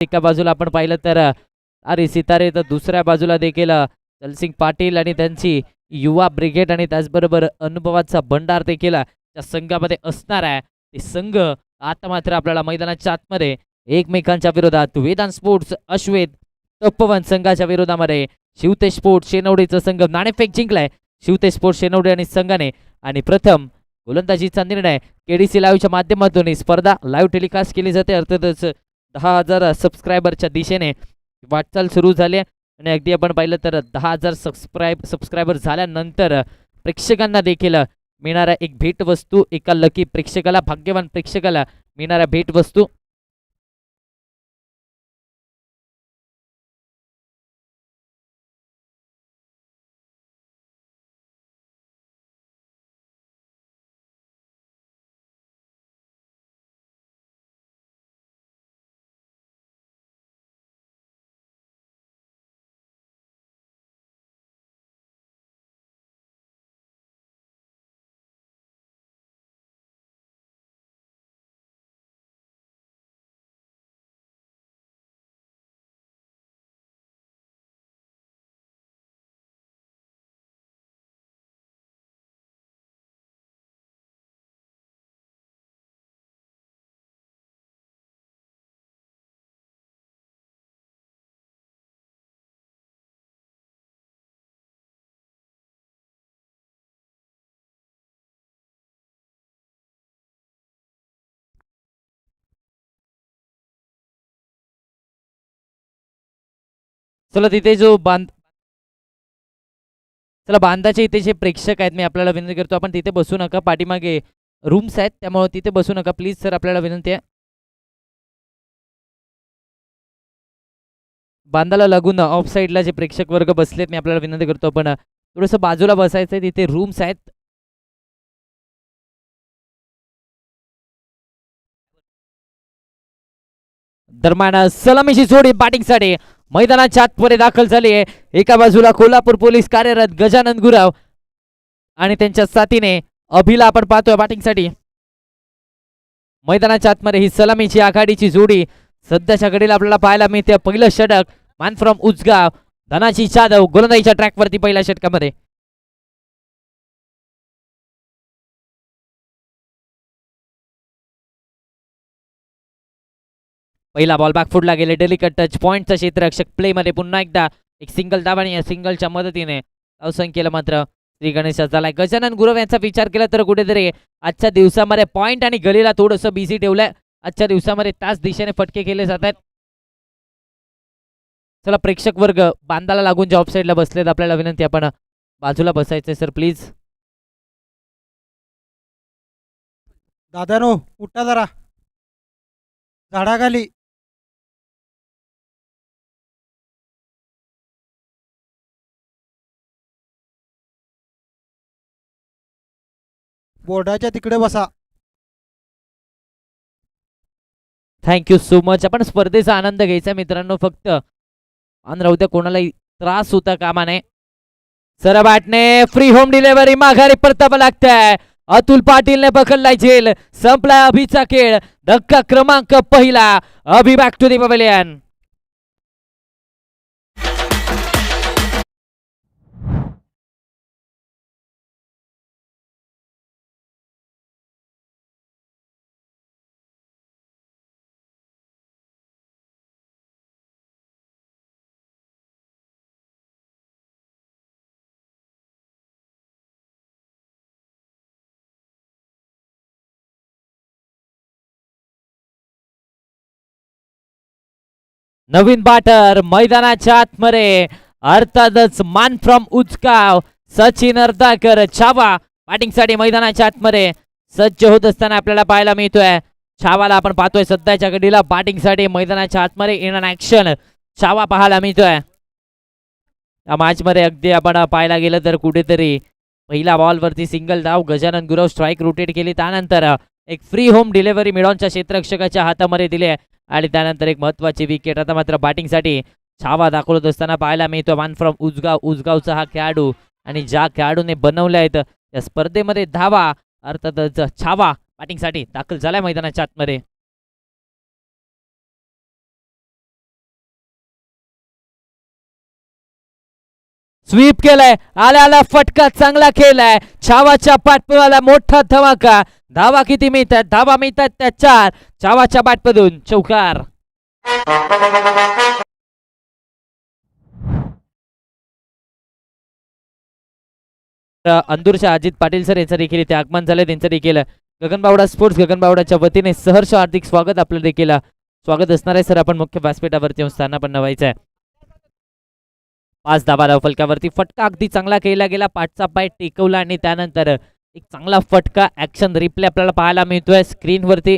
एका बाजूला आपण पाहिलं तर अरे सितारे, तर दुसऱ्या बाजूला देखील दलसिंग पाटील आणि त्यांची युवा ब्रिगेड आणि त्याचबरोबर अनुभवाचा भंडार देखील त्या संघामध्ये असणार आहे. ते संघ आता मात्र आपल्याला मैदानाच्या आतमध्ये एकमेकांच्या विरोधात वेदांत स्पोर्ट्स अश्वेत तपोवन संघाच्या विरोधामध्ये शिवतेज स्पोर्ट्स शेनवडेचा संघ नाणेफेक जिंकलाय शिवतेज स्पोर्ट्स शेनवडे आणि संघाने. आणि प्रथम गोलंदाजीचा निर्णय केडीसी लाईव्हच्या माध्यमातून ही स्पर्धा लाईव्ह टेलिकास्ट केली जाते. अर्थातच 10,000 सबस्क्रायबरच्या दिशेने वाटचाल सुरू झाली आहे. आणि अगदी आपण पाहिलं तर 10,000 सबस्क्रायबर झाल्यानंतर प्रेक्षकांना देखील मिळणाऱ्या एक भेटवस्तू, एका लकी प्रेक्षकाला, भाग्यवान प्रेक्षकाला मिळणाऱ्या भेटवस्तू. चला तिथे जो बांधाचे इथे जे प्रेक्षक आहेत, मी आपल्याला विनंती करतो आपण तिथे बसू नका. पाठीमागे रूम्स आहेत त्यामुळे तिथे बसू नका प्लीज सर, आपल्याला विनंती आहे. बांधाला लागून ऑफ साईडला जे प्रेक्षक वर्ग बसलेत, मी आपल्याला विनंती करतो आपण थोडंसं बाजूला बसायचंय. तिथे रूम्स आहेत. दरम्यान सलामीची जोडी बॅटिंगसाठी मैदानाच्या आतमध्ये दाखल झाली आहे. एका बाजूला कोल्हापूर पोलीस कार्यरत गजानन गुराव आणि त्यांच्या साथीने अभिला आपण पाहतोय बॅटिंगसाठी. मैदानाच्या आतमध्ये ही सलामीची आघाडीची जोडी सध्याच्या घडीला आपल्याला पाहायला मिळते. पहिलं षटक मॅन फ्रॉम उजगाव धनाजी जाधव गोलंदाजीच्या ट्रॅकवरती पहिल्या षटकामध्ये. पहिला बॉल बॅक फुटला गेले. डेलिकेट टच पॉइंटचा क्षेत्ररक्षक प्ले मध्ये पुन्हा एकदा एक सिंगल धाव आणि या सिंगलच्या मदतीने धावसंख्येला मात्र श्री गणेश झालाय. गजानन गुरव यांचा विचार केला तर कुठेतरी आजच्या दिवसामध्ये पॉइंट आणि गलीला थोडंसं बिझी ठेवलंय. आजच्या दिवसामध्ये त्याच दिशेने फटके केले जात आहेत. चला प्रेक्षक वर्ग बांधाला लागून जे ऑफ साईडला बसलेत, आपल्याला विनंती आपण बाजूला बसायचंय सर प्लीज. दादानो उठा जरा झाडाखाली. बोर्डाच्या तिकडे बसा. Thank you so much. आपण स्पर्धेचा आनंद घ्यायचा मित्रांनो, फक्त आणि राहू द्या कोणालाही त्रास होता कामा नये. सर बॅटने फ्री होम डिलिव्हरी माघारी परतावा लागताय. अतुल पाटीलने पकडलाय झेल. संपलाय अभिचा खेळ. धक्का क्रमांक पहिला. Abhi back to the pavilion. नवीन बॅटर मैदानाच्या आतमध्ये अर्थातच मान फ्रॉम उचकाव सचिन अर्धाकर छावा बॅटिंगसाठी मैदानाच्या आतमध्ये सज्ज होत असताना आपल्याला पाहायला मिळतोय. छावाला आपण पाहतोय सध्याच्या घडीला बॅटिंगसाठी मैदानाच्या आतमध्ये इन अन ऍक्शन छावा पाहायला मिळतोय. या मॅच मध्ये अगदी आपण पाहायला गेलं तर कुठेतरी पहिल्या बॉलवरती सिंगल धाव गजानन गुरव स्ट्राईक रोटेट केली. त्यानंतर एक फ्री होम डिलिव्हरी मिडॉनच्या क्षेत्ररक्षकाच्या हातामध्ये दिले आणि त्यानंतर एक महत्वाची विकेट. आता मात्र बॅटिंगसाठी छावा दाखवत असताना पाहायला मिळतो. मान फ्रॉम उजगावचा हा खेळाडू आणि ज्या खेळाडूने बनवले आहेत या स्पर्धेमध्ये धावा अर्थातच छावा बॅटिंगसाठी दाखल झालाय मैदानाच्या आतमध्ये. स्वीप केलाय, आला आला फटका चांगला केलाय, छावाच्या पाठपणाला मोठा धमाका. धावा किती मिळतात? धावा मिळतात त्या 4. छावाच्या बॅटमधून चौकार. अंदूरच्या अजित पाटील सर यांचं देखील इथे आगमन झालं. त्यांचं देखील गगनबावडा स्पोर्ट्स गगनबावडाच्या वतीने सहर्ष हार्दिक स्वागत. आपलं देखील स्वागत असणार आहे सर. आपण मुख्य व्यासपीठावरती येऊन स्थान पण नवायचं आहे. 5 धावा धावफलकावरती फटका अगदी चांगला केला गेला, पाठचा पाय टेकवला आणि त्यानंतर एक चांगला फटका ऍक्शन रिप्ले आपल्याला पाहायला मिळतोय स्क्रीनवरती.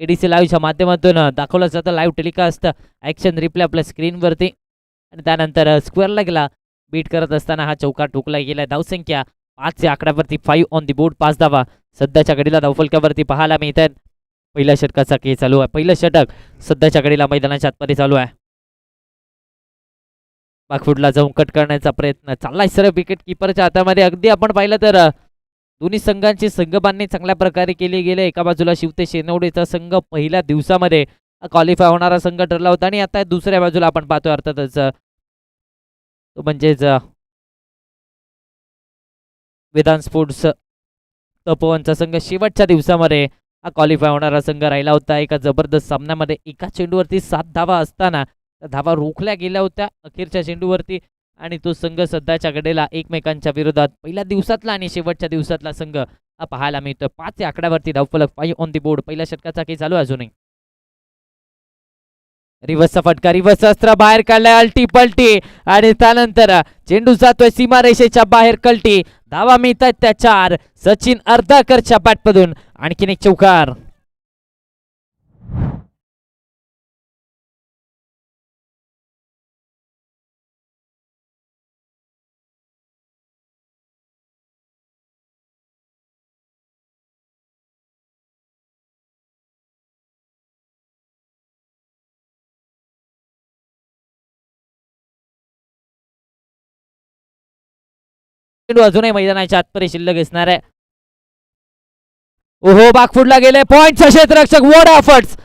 एडीसी लाईव्हच्या माध्यमातून दाखवलं जातं लाईव्ह टेलिकास्ट ऍक्शन रिप्ले आपल्या स्क्रीनवरती. आणि त्यानंतर स्क्वेअरला गेला, बीट करत असताना हा चौकार ठोकला गेला. धावसंख्या 5 च्या आकड्यावरती 5 ऑन दी बोर्ड. 5 धावा सध्याच्या घडीला धावफलकावरती पाहायला मिळतात. पहिल्या षटकाचा खेळ चालू आहे. पहिलं षटक सध्याच्या घडीला मैदानाच्या आतमध्ये चालू आहे. बागफुटला जाऊन कट करण्याचा प्रयत्न चाललाय सर विकेट किपरच्या हातामध्ये. अगदी आपण पाहिलं तर दोन्ही संघांची संघबांधणी चांगल्या प्रकारे केली गेली. एका बाजूला शिवते शेनवडेचा संघ पहिल्या दिवसामध्ये क्वालिफाय होणारा संघ ठरला होता आणि आता दुसऱ्या बाजूला आपण पाहतोय अर्थातच तो म्हणजेच वेदांत स्पोर्ट्स तपोवनचा संघ शेवटच्या दिवसामध्ये हा क्वालिफाय होणारा संघ राहिला होता. एका जबरदस्त सामन्यामध्ये एका चेंडूवरती 7 धावा असताना धावा रोखल्या गेल्या होत्या अखेरच्या चेंडूवरती आणि तो संघ सध्याच्या घडीला एकमेकांच्या विरोधात पहिल्या दिवसातला आणि शेवटच्या दिवसातला संघ पाहायला मिळतोय. 5 या आकड्यावरती धावफलक 5 ऑन दी बोर्ड. पहिल्या षटकाचा खेळ चालू आहे अजूनही. रिव्हर्सचा फटका, रिव्हर्स अस्त्र बाहेर काढलाय, अल्टी पलटी आणि त्यानंतर चेंडू जातोय सीमारेषेच्या बाहेर कलटी. धावा मिळतात त्या 4. सचिन अर्धाकरच्या बॅटमधून आणखीन एक चौकार. चेंडू अजूनही मैदानाच्या आतमध्ये शिल्लक असणार आहे. ओहो, बागफुटला गेले पॉइंटचा क्षेत्ररक्षक. वॉट एफर्ट्स,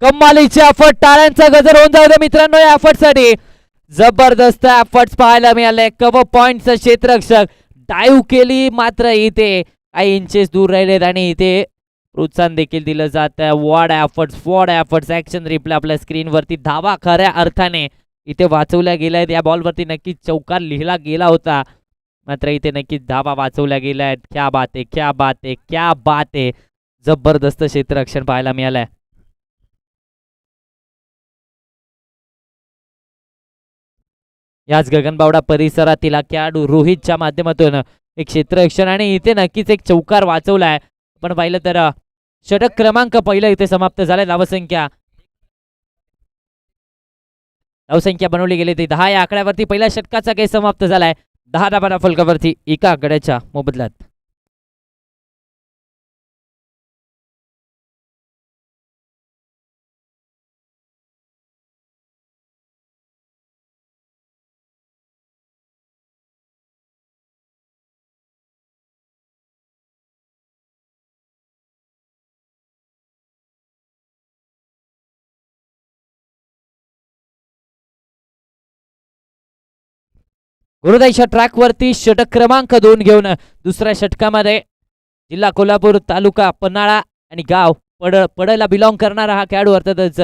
कमालीचे एफर्ट, टाळ्यांचा गजर होऊन जाऊ दे मित्रांनो या एफर्ट साठी. जबरदस्त एफर्ट्स पाहायला मिळाले. कव्हर पॉइंटचा क्षेत्ररक्षक डाईव्ह केली, मात्र इथे काही इंचेस दूर राहिलेत आणि इथे प्रोत्साहन देखील दिलं जात आहे. वॉट एफर्ट्स ऍक्शन रिप्ले आपल्या स्क्रीनवरती. धावा खऱ्या अर्थाने इथे वाचवल्या गेल्या आहेत. या बॉलवरती नक्कीच चौकार लिहिला गेला होता, मात्र इथे नक्कीच धावा वाचवल्या गेल्या आहेत. क्या बात आहे, क्या बात आहे, क्या बात आहे. जबरदस्त क्षेत्ररक्षण पाहायला मिळालंय. याच गगनबावडा परिसरातील खेळाडू रोहितच्या माध्यमातून एक क्षेत्ररक्षण आणि इथे नक्कीच एक चौकार वाचवलाय. पण पाहिलं तर षटक क्रमांक पहिलं इथे समाप्त झालाय. धावसंख्या बनवली गेली ती 10 या आकड्यावरती. पहिल्या षटकाचा खेळ समाप्त झालाय. 10 धावा फलकावरती एका आकड्याच्या मोबदल्यात. गुरुदाईच्या ट्रॅकवरती षटक क्रमांक 2 घेऊन दुसऱ्या षटकामध्ये जिल्हा कोल्हापूर, तालुका पन्हाळा आणि गाव पडळला बिलॉंग करणारा हा खेळाडू अर्थातच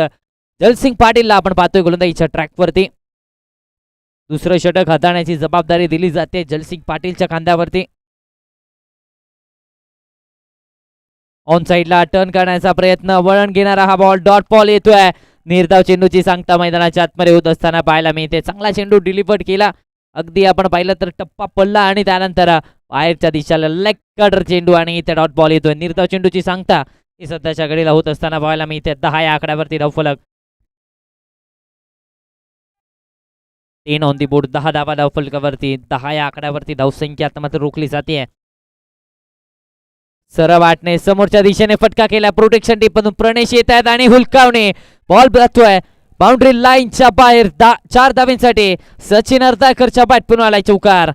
जलसिंग पाटीलला आपण पाहतोय गोलंदाजीच्या ट्रॅकवरती. दुसरं षटक हाताळण्याची जबाबदारी दिली जाते जलसिंग पाटीलच्या खांद्यावरती. ऑन साइडला टर्न करण्याचा प्रयत्न, वळण घेणारा हा बॉल, डॉट बॉल येतोय. निर्धाव चेंडूची सांगता मैदानाच्या आतमध्ये होत असताना पाहायला मिळते. चांगला चेंडू डिलिव्हर केला. अगदी आपण पाहिलं तर टप्पा पडला आणि त्यानंतर बाहेरच्या दिशेला लेग कटर चेंडू आणि इथे डॉट बॉल येतोय. निर्धाव चेंडूची सांगता ही सध्याच्या घडीला होत असताना पाहायला मिळते. 10 या आकड्यावरती धावफलक. 3 ऑन दी बोर्ड. 10 धावा धावफलकावरती. 10 या आकड्यावरती धावसंख्या आता मात्र रोखली जाते. सरळ वाटणे समोरच्या दिशेने फटका केला. प्रोटेक्शन टीप मधून प्रणेश येत आहेत आणि हुलकावणे बॉल जातोय बाउंड्री लाईनच्या बाहेर. 4 धावांसाठी सचिन अर्धाकरच्या बॅट पुन्हा आलाय चौकार.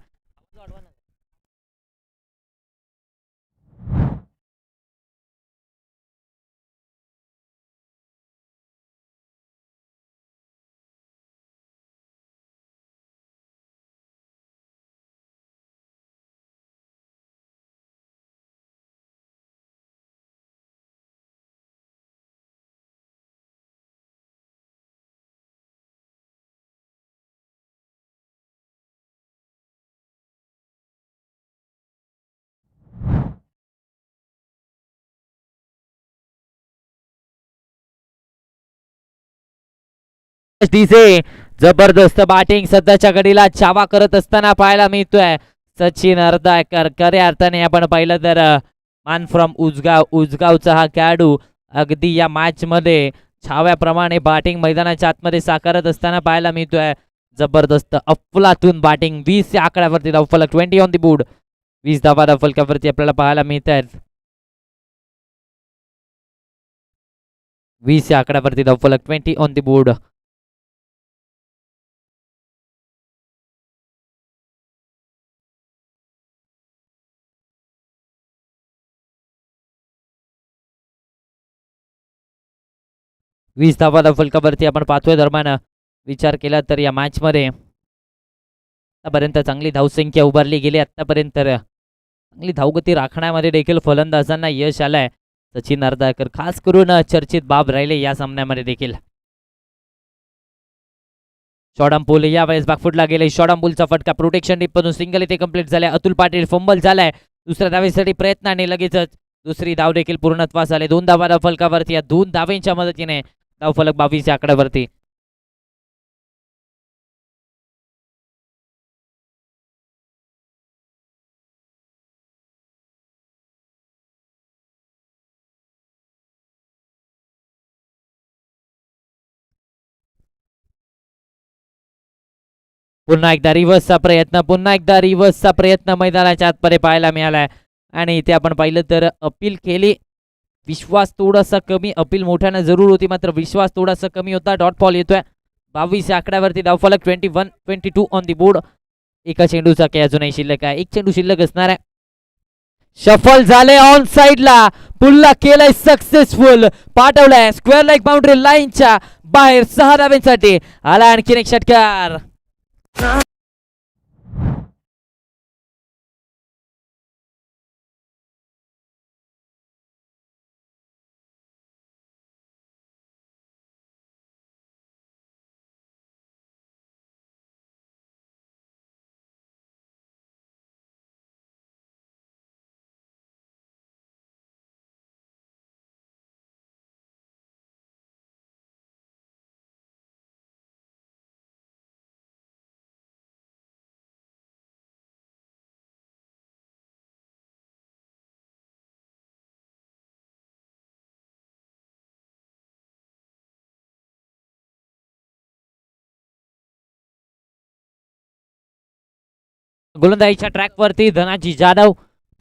डीजे जबरदस्त बॅटिंग सध्याच्या घडीला चावा करत असताना पाहायला मिळतोय. सचिन अर्धाकर खऱ्या अर्थाने आपण पाहिलं तर मान फ्रॉम उजगावचा हा खेळाडू अगदी या मॅच मध्ये छाव्याप्रमाणे बॅटिंग मैदानाच्या आतमध्ये साकारत असताना पाहायला मिळतोय. जबरदस्त अफलातून बॅटिंग 20 या आकड्यावरती धावफलक 20 ऑन दी बोर्ड. 20 धावा धावफलकावरती आपल्याला पाहायला मिळत आहेत. 20 या आकड्यावरती धावफलक 20 ऑन दी बोर्ड. वीस धावा धावफलकावरती आपण पाचव्या दरम्यान विचार केला तर या मॅच मध्ये आतापर्यंत चांगली धावसंख्या उभारली गेली. आतापर्यंत चांगली धावगती राखण्यामध्ये देखील फलंदाजांना यश आलंय. सचिन अर्धाकर खास करून चर्चित बाब राहिले या सामन्यामध्ये देखील. शॉर्टअँपूल या वेळेस बॅकफुटला गेले. शॉर्टअँपूलचा फटका प्रोटेक्शन डीप मधून सिंगल इथे कंप्लीट झालाय. अतुल पाटील फंबल झालाय. दुसऱ्या धावेसाठी प्रयत्नाने लगेचच दुसरी धाव देखील पूर्णत्वास आले. 2 धावा धावफलकावरती या 2 धावेंच्या मदतीने धावफलक 22 या आकड्यावरती. पुन्हा एकदा रिव्हर्सचा प्रयत्न मैदानाच्या आतमध्ये पाहायला मिळालाय. आणि इथे आपण पाहिलं तर अपील केली. विश्वास थोडासा कमी, अपील मोठ्यानं जरूर होती मात्र विश्वास थोडासा कमी होता. डॉट बॉल येतोय 22 या आकड्यावरती. धावफलक 21-22 ऑन दी बोर्ड. एका चेंडूचा काही अजूनही शिल्लक आहे. एक चेंडू शिल्लक असणार आहे. शफल झाले ऑन साइडला. पुल्ला केलाय सक्सेसफुल. पाठवलाय स्क्वेअर लाईक बाउंड्री लाईनच्या बाहेर. 6 धाव्यांसाठी आला आणखीन एक षटकार. गोलंदाजीच्या ट्रॅकवरती धनाजी जाधव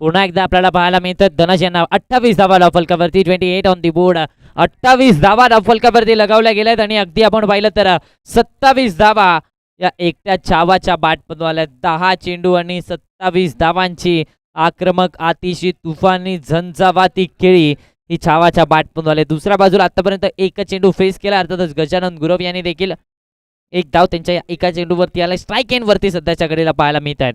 पुन्हा एकदा आपल्याला पाहायला मिळतात. धनाजी यांना 28 धावा धावफलकावरती 28 ऑन दी बोर्ड. 28 धावा धावफलकावरती लगावल्या गेल्यात आणि अगदी आपण पाहिलं तर 27 धावा या एकट्या चावाच्या बॅटमधून आल्या. 10 चेंडू आणि 27 धावांची आक्रमक अतिशय तुफानी झंझावाती खेळी ही छावाच्या बॅटमधून आले. दुसऱ्या बाजूला आतापर्यंत एक चेंडू फेस केला. अर्थातच गजानन गुरव यांनी देखील एक धाव त्यांच्या एका चेंडूवरती आला. स्ट्राईक एंड वरती सध्याच्या घडीला पाहायला मिळत आहेत.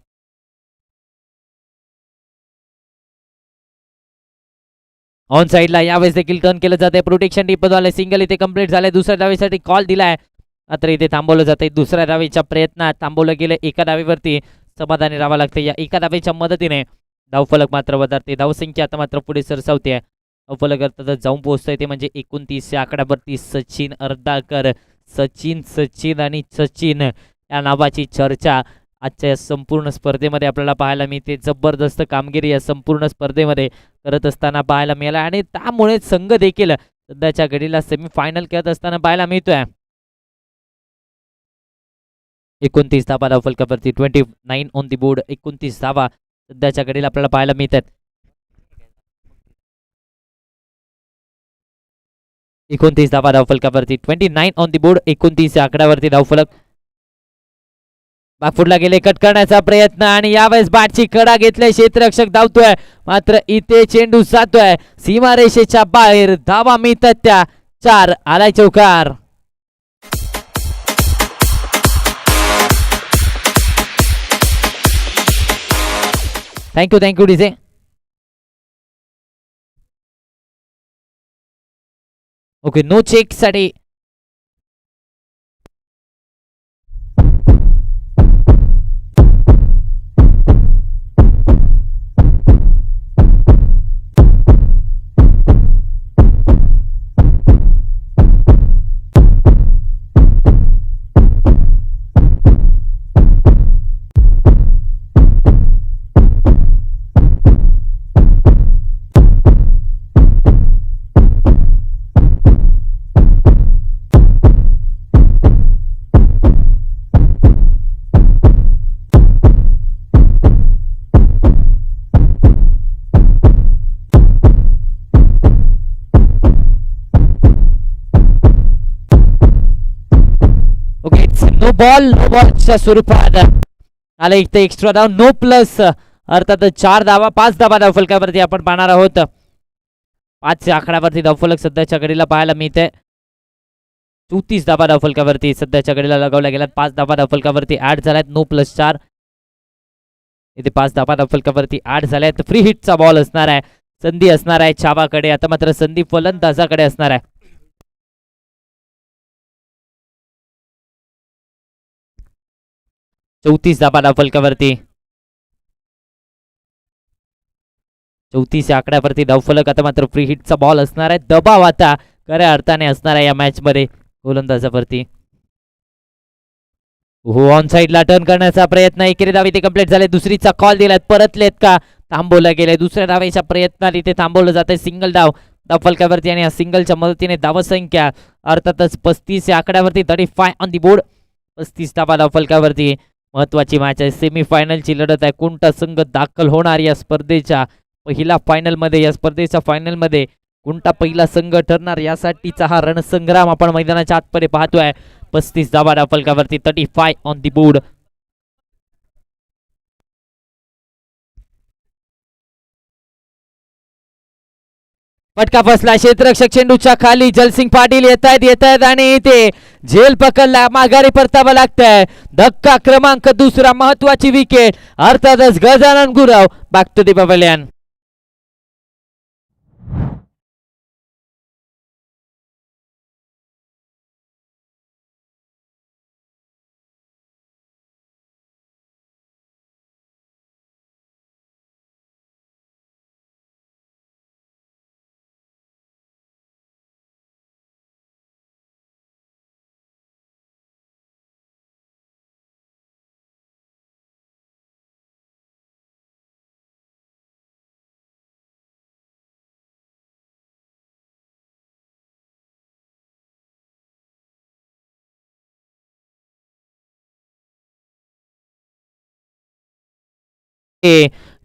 ऑन साइडला यावेळेस देखील टर्न केलं जाते. प्रोटेक्शन डीप आले. सिंगल इथे कंप्लीट झाले. दुसऱ्या धावेसाठी कॉल दिलाय मात्र इथे थांबवलं जाते. दुसऱ्या धावेच्या प्रयत्नात थांबवलं गेलं. एका धावेवरती समाधानी राहावं लागते. या एका धावेच्या मदतीने धावफलक मात्र वधारते. धावसंख्या आता मात्र पुढे सरसावते. धावफलक अर्थातच जाऊन पोहोचतंय ते म्हणजे 29 या आकड्यावरती. सचिन अर्धाकर. सचिन आणि सचिन या नावाची चर्चा आजच्या या संपूर्ण स्पर्धेमध्ये आपल्याला पाहायला मिळते. जबरदस्त कामगिरी या संपूर्ण स्पर्धेमध्ये करत असताना पाहायला मिळाला आणि त्यामुळे संघ देखील सध्याच्या घडीला सेमीफायनल खेळत असताना पाहायला मिळतोय. 29 धावा धावफलकावरती 29 ऑन दी बोर्ड. 29 धावा सध्याच्या घडीला आपल्याला पाहायला मिळतात. 29 धावा धावफलकावरती 29 ऑन दी बोर्ड. 29 या आकड्यावरती धावफलक. बागफुटला गेले. कट करण्याचा प्रयत्न आणि यावेळेस बॅटची कडा घेतलाय. क्षेत्ररक्षक धावतोय मात्र इथे चेंडू जातोय सीमारेषेच्या बाहेर. धावा मिळतात त्या 4. आलाय चौकार. Thank you DJ. Okay no check साठी नो बॉलच्या स्वरूपात आला इथे एक्स्ट्रा धाव, नो प्लस, अर्थात 4 धावा 5 धावा धावफलकावरती आपण पाहणार आहोत. 5च्या आकड्यावरती धावफलक सध्याच्या घडीला पाहायला मिळते. 34 धावा धावफलकावरती सध्याच्या घडीला लगावल्या गेल्यात. 5 धावा धावफलकावरती ऍड झाल्यात, नो प्लस 4. इथे 5 धावा धावफलकावरती ऍड झाल्यात. फ्री हिटचा बॉल असणार आहे, संधी असणार आहे छावाकडे. आता मात्र संधी फलंदाजाकडे असणार आहे. चौतीस धावा धावफलकावरती, 34 या आकड्यावरती धावफलक. आता मात्र फ्री हिटचा बॉल असणार आहे. दबाव आता खऱ्या अर्थाने असणार आहे या मॅच मध्ये गोलंदाजावरती. हो, ऑन साइडला टर्न करण्याचा प्रयत्न, एकेरी धाव इथे कंप्लीट झाले. दुसरीचा कॉल दिलाय, परतलेत का, थांबवलं गेलंय. दुसऱ्या धावेच्या प्रयत्नात इथे थांबवलं जात आहे. सिंगल धाव धावफलकावरती आणि या सिंगलच्या मदतीने धावसंख्या अर्थातच 35 या आकड्यावरती 35 ऑन दी बोर्ड. 35 धावा धावफलकावरती. महत्वाची मॅच आहे, सेमीफायनलची लढत आहे. कोणता संघ दाखल होणार या स्पर्धेच्या पहिला फायनल मध्ये, या स्पर्धेच्या फायनल मध्ये कोणता पहिला संघ ठरणार यासाठीचा हा रणसंग्राम आपण मैदानाच्या आतमध्ये पाहतोय. 35 धावा धावफलकावरती 35 ऑन दी बोर्ड. फटका फसला, क्षेत्ररक्षक चेंडूच्या खाली. जलसिंग पाटील येत आहेत आणि इथे झेल पकडला, माघारी परतावं लागतंय. धक्का क्रमांक 2, महत्वाची विकेट. अर्थातच Gajanan Gurav back to the pavilion.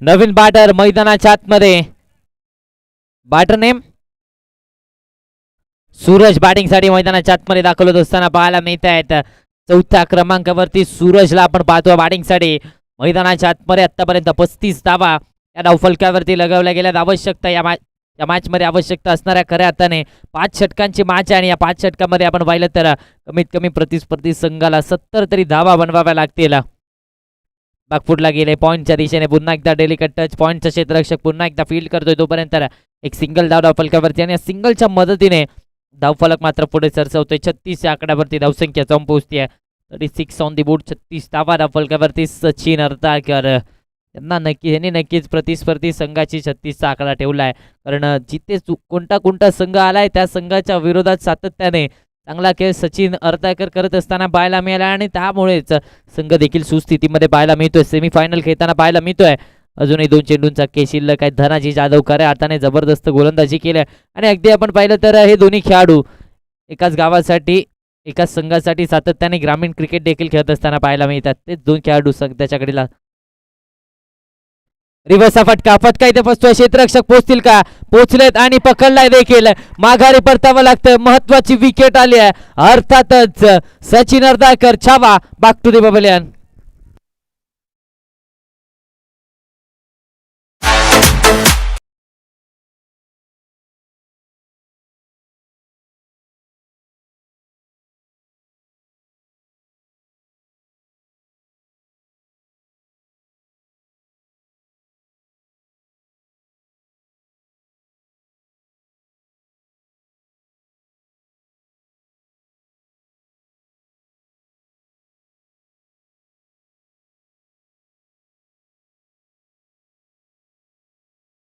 नवीन बॅटर मैदानाच्या आतमध्ये, बॅटर नेम सूरज बॅटिंग साठी मैदानाच्या आतमध्ये दाखल होत असताना पाहायला मिळत आहेत. 4थ्या क्रमांकावरती सूरजला आपण पाहतो बॅटिंग साठी मैदानाच्या आतमध्ये. आतापर्यंत 35 धावा या धावफलकावरती लगावल्या गेल्यात. आवश्यकता या मॅच मध्ये आवश्यकता असणाऱ्या खऱ्या अर्थाने 5 षटकांची मॅच आहे आणि या 5 षटकामध्ये आपण पाहिलं तर कमीत कमी प्रतिस्पर्धी संघाला 70 तरी धावा बनवाव्या लागतील. बॅकफुटला गेले, पॉईंटच्या दिशेने पुन्हा एकदा डेलिकेट टच. पॉईंटचा क्षेत्ररक्षक पुन्हा एकदा फील्ड करतोय, तोपर्यंत एक सिंगल धाव धावफलकावरती आणि या सिंगलच्या मदतीने धावफलक मात्र पुढे सरसवतोय. 36 या आकड्यावरती धावसंख्या जाऊन पोहोचते. 36 ऑन दी बोर्ड. 36 धावा धावफलकावरती सचिन अर्थाळकर यांनी नक्कीच प्रतिस्पर्धी संघाची 36चा आकडा ठेवलाय. कारण जिथे कोणता संघ आलाय त्या संघाच्या विरोधात सातत्याने चांगला खेळ सचिन अर्थाळकर करत असताना पाहायला मिळाला आणि त्यामुळेच संघ देखील सुस्थितीमध्ये पाहायला मिळतोय. सेमीफायनल खेळताना पाहायला मिळतोय. अजूनही 2 चेंडूंचा खेळ शिल्लक आहे. धनाजी जाधव खऱ्या अर्थाने जबरदस्त गोलंदाजी केली आणि अगदी आपण पाहिलं तर हे दोन्ही खेळाडू एकाच गावासाठी एकाच संघासाठी सातत्याने ग्रामीण क्रिकेट देखील खेळत असताना पाहायला मिळतात. तेच 2 खेळाडू त्याच्याकडे. रिव्हर्सचा फटका इथे फसतोय. क्षेत्ररक्षक पोहोचतील का, पोहोचलेत आणि पकडलाय देखील. माघारी परतावं लागतं. महत्वाची विकेट आली आहे. अर्थातच सचिन अर्थाळकर छावा बॅक टू दी पवेलियन.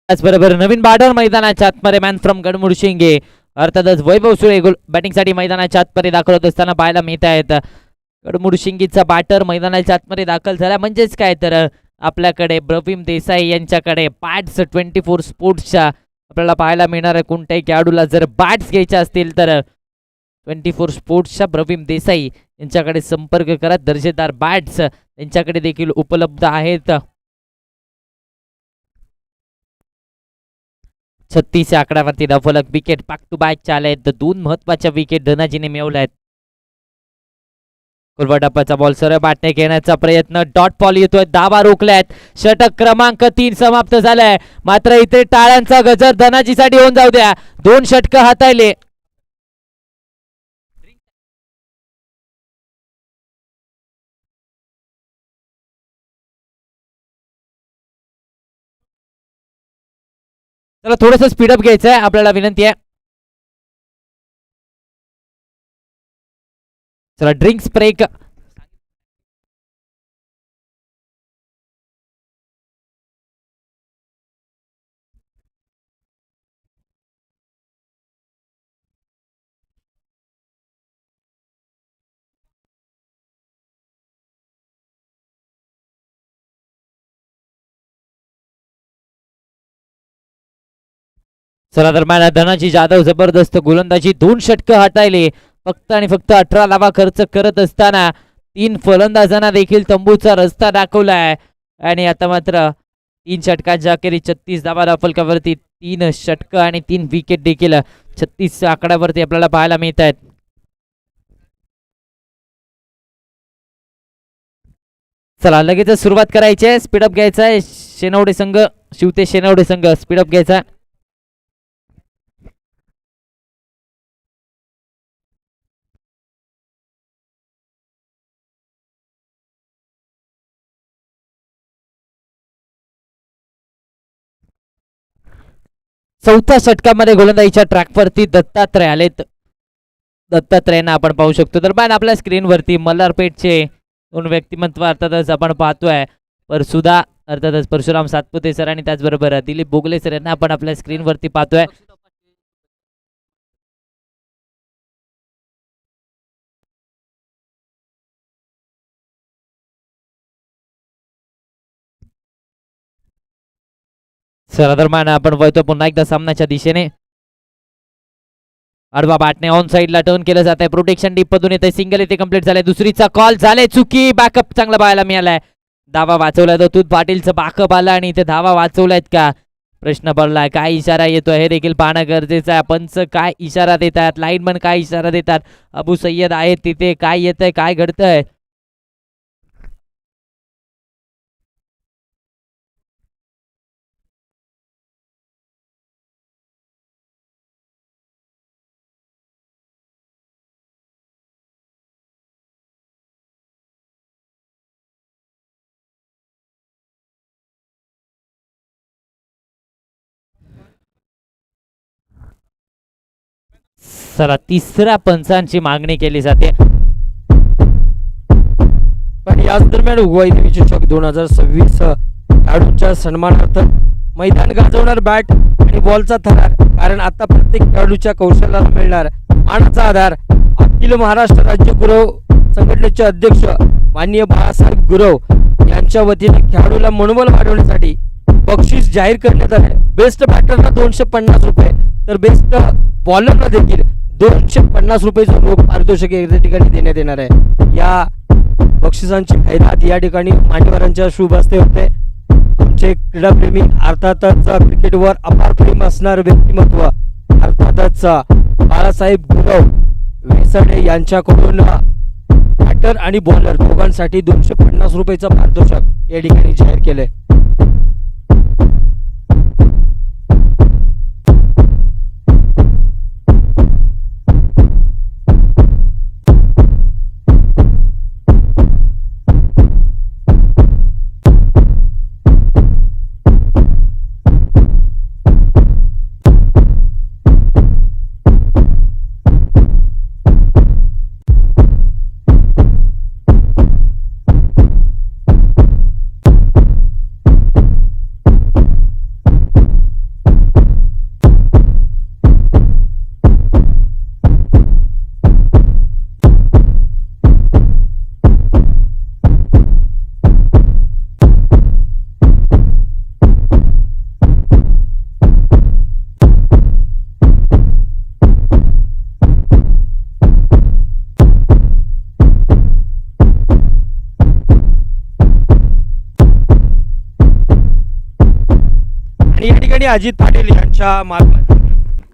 त्याचबरोबर नवीन बॅटर मैदानाच्या आतमध्ये, मॅन फ्रॉम गडमुडशिंगे अर्थातच वैभव सुळे बॅटिंगसाठी मैदानाच्या आतमध्ये दाखल होत असताना पाहायला मिळत आहेत. गडमुडशिंगीचा बॅटर मैदानाच्या आतमध्ये दाखल झाला म्हणजेच काय तर आपल्याकडे प्रवीण देसाई यांच्याकडे बॅट्स 24 स्पोर्ट्सच्या आपल्याला पाहायला मिळणार आहे. कोणत्याही खेळाडूला जर बॅट्स घ्यायच्या असतील तर 24 स्पोर्ट्सच्या प्रवीण देसाई यांच्याकडे संपर्क करा. दर्जेदार बॅट्स त्यांच्याकडे देखील उपलब्ध आहेत. 36 या आकड्यावरती धावफलक. विकेट बॅक टू बॅक चालले आहेत. 2 महत्वाच्या विकेट धनाजीने मिळवल्या आहेत. कुलबा बॉल सरळ बॅटने घेण्याचा प्रयत्न, डॉट बॉल येतोय, धावा रोखल्यात, षटक क्रमांक 3 समाप्त झालाय. मात्र इथे टाळ्यांचा गजर धनाजीसाठी होऊन जाऊ द्या. 2 षटक हाताळले. चला थोडस स्पीडअप घ्यायचंय, आपल्याला विनंती आहे. चला ड्रिंक्स ब्रेक. चला दरम्यान धनाजी जाधव जबरदस्त गोलंदाजी, 2 षटक हाताळले. फक्त आणि फक्त 18 धावा खर्च करत असताना 3 फलंदाजांना देखील तंबूचा रस्ता दाखवलाय. आणि आता मात्र 3 षटकांच्या अखेरीस 36 धावा फलकावरती, 3 षटक आणि 3 विकेट देखील 36 आकड्यावरती आपल्याला पाहायला मिळत आहेत. चला लगेच सुरुवात करायची आहे, स्पीडअप घ्यायचा आहे. शेनवडे संघ, शिवते शेनवडे संघ स्पीडअप घ्यायचा. चौथ्या षटकामध्ये गोलंदाजीच्या ट्रॅकवरती दत्तात्रय आलेत. दत्तात्रयांना आपण पाहू शकतो. दरम्यान आपल्या स्क्रीनवरती मल्हारपेठचे 2 व्यक्तिमत्व अर्थातच आपण पाहतोय. सुद्धा अर्थातच परशुराम सातपुते सर आणि त्याचबरोबर दिलीप बोगले सर यांना आपण आपल्या स्क्रीनवरती पाहतोय. चला दरम्यान आपण वळतो पुन्हा एकदा सामन्याच्या दिशेने. आडवा बॅटने ऑन साइडला टर्न केलं जात आहे. प्रोटेक्शन डीप मधून येते, सिंगल इथे कंप्लीट झाले. दुसरीचा कॉल झाले चुकी, बॅकअप चांगला पाहायला मिळालाय. धावा वाचवलाय दत्तूत पाटीलचं बॅकअप आला आणि इथे धावा वाचवल्यात का प्रश्न पडलाय. काय इशारा येतोय हे देखील पाहणं गरजेचं आहे. पंच काय इशारा देतात, लाईनमन काय इशारा देतात, अबू सय्यद आहेत तिथे, काय येतंय काय घडतंय. चला तिसऱ्या पंचांची मागणी केली जाते. पण याच दरम्यान उगवाई विश्वचषक 2026 खेळाडूंच्या सन्मानार्थ मैदान गाजवणार बॅट आणि बॉलचा थरार. कारण आता प्रत्येक खेळाडूच्या कौशल्याला मिळणार मानाचा आधार. अखिल महाराष्ट्र राज्य गुरव संघटनेचे अध्यक्ष माननीय बाळासाहेब गुरव यांच्या वतीने खेळाडूला मनोबल वाढवण्यासाठी बक्षीस जाहीर करण्यात आले. बेस्ट बॅटरला 250 रुपये तर बेस्ट बॉलरला देखील 250 रुपयेचं रोख पारितोषिक या ठिकाणी देण्यात येणार आहे. या बक्षिसांची खैरात या ठिकाणी मान्यवरांच्या शुभ हस्ते होते. आमचे क्रीडाप्रेमी अर्थातच क्रिकेटवर अपार प्रेम असणारे व्यक्तिमत्व अर्थातच बाळासाहेब गुरव वेसडे यांच्याकडून बॅटर आणि बॉलर दोघांसाठी 250 रुपयेचं पारितोषिक या ठिकाणी जाहीर केलंय. आणि या ठिकाणी अजित पाटील यांच्या मार्फत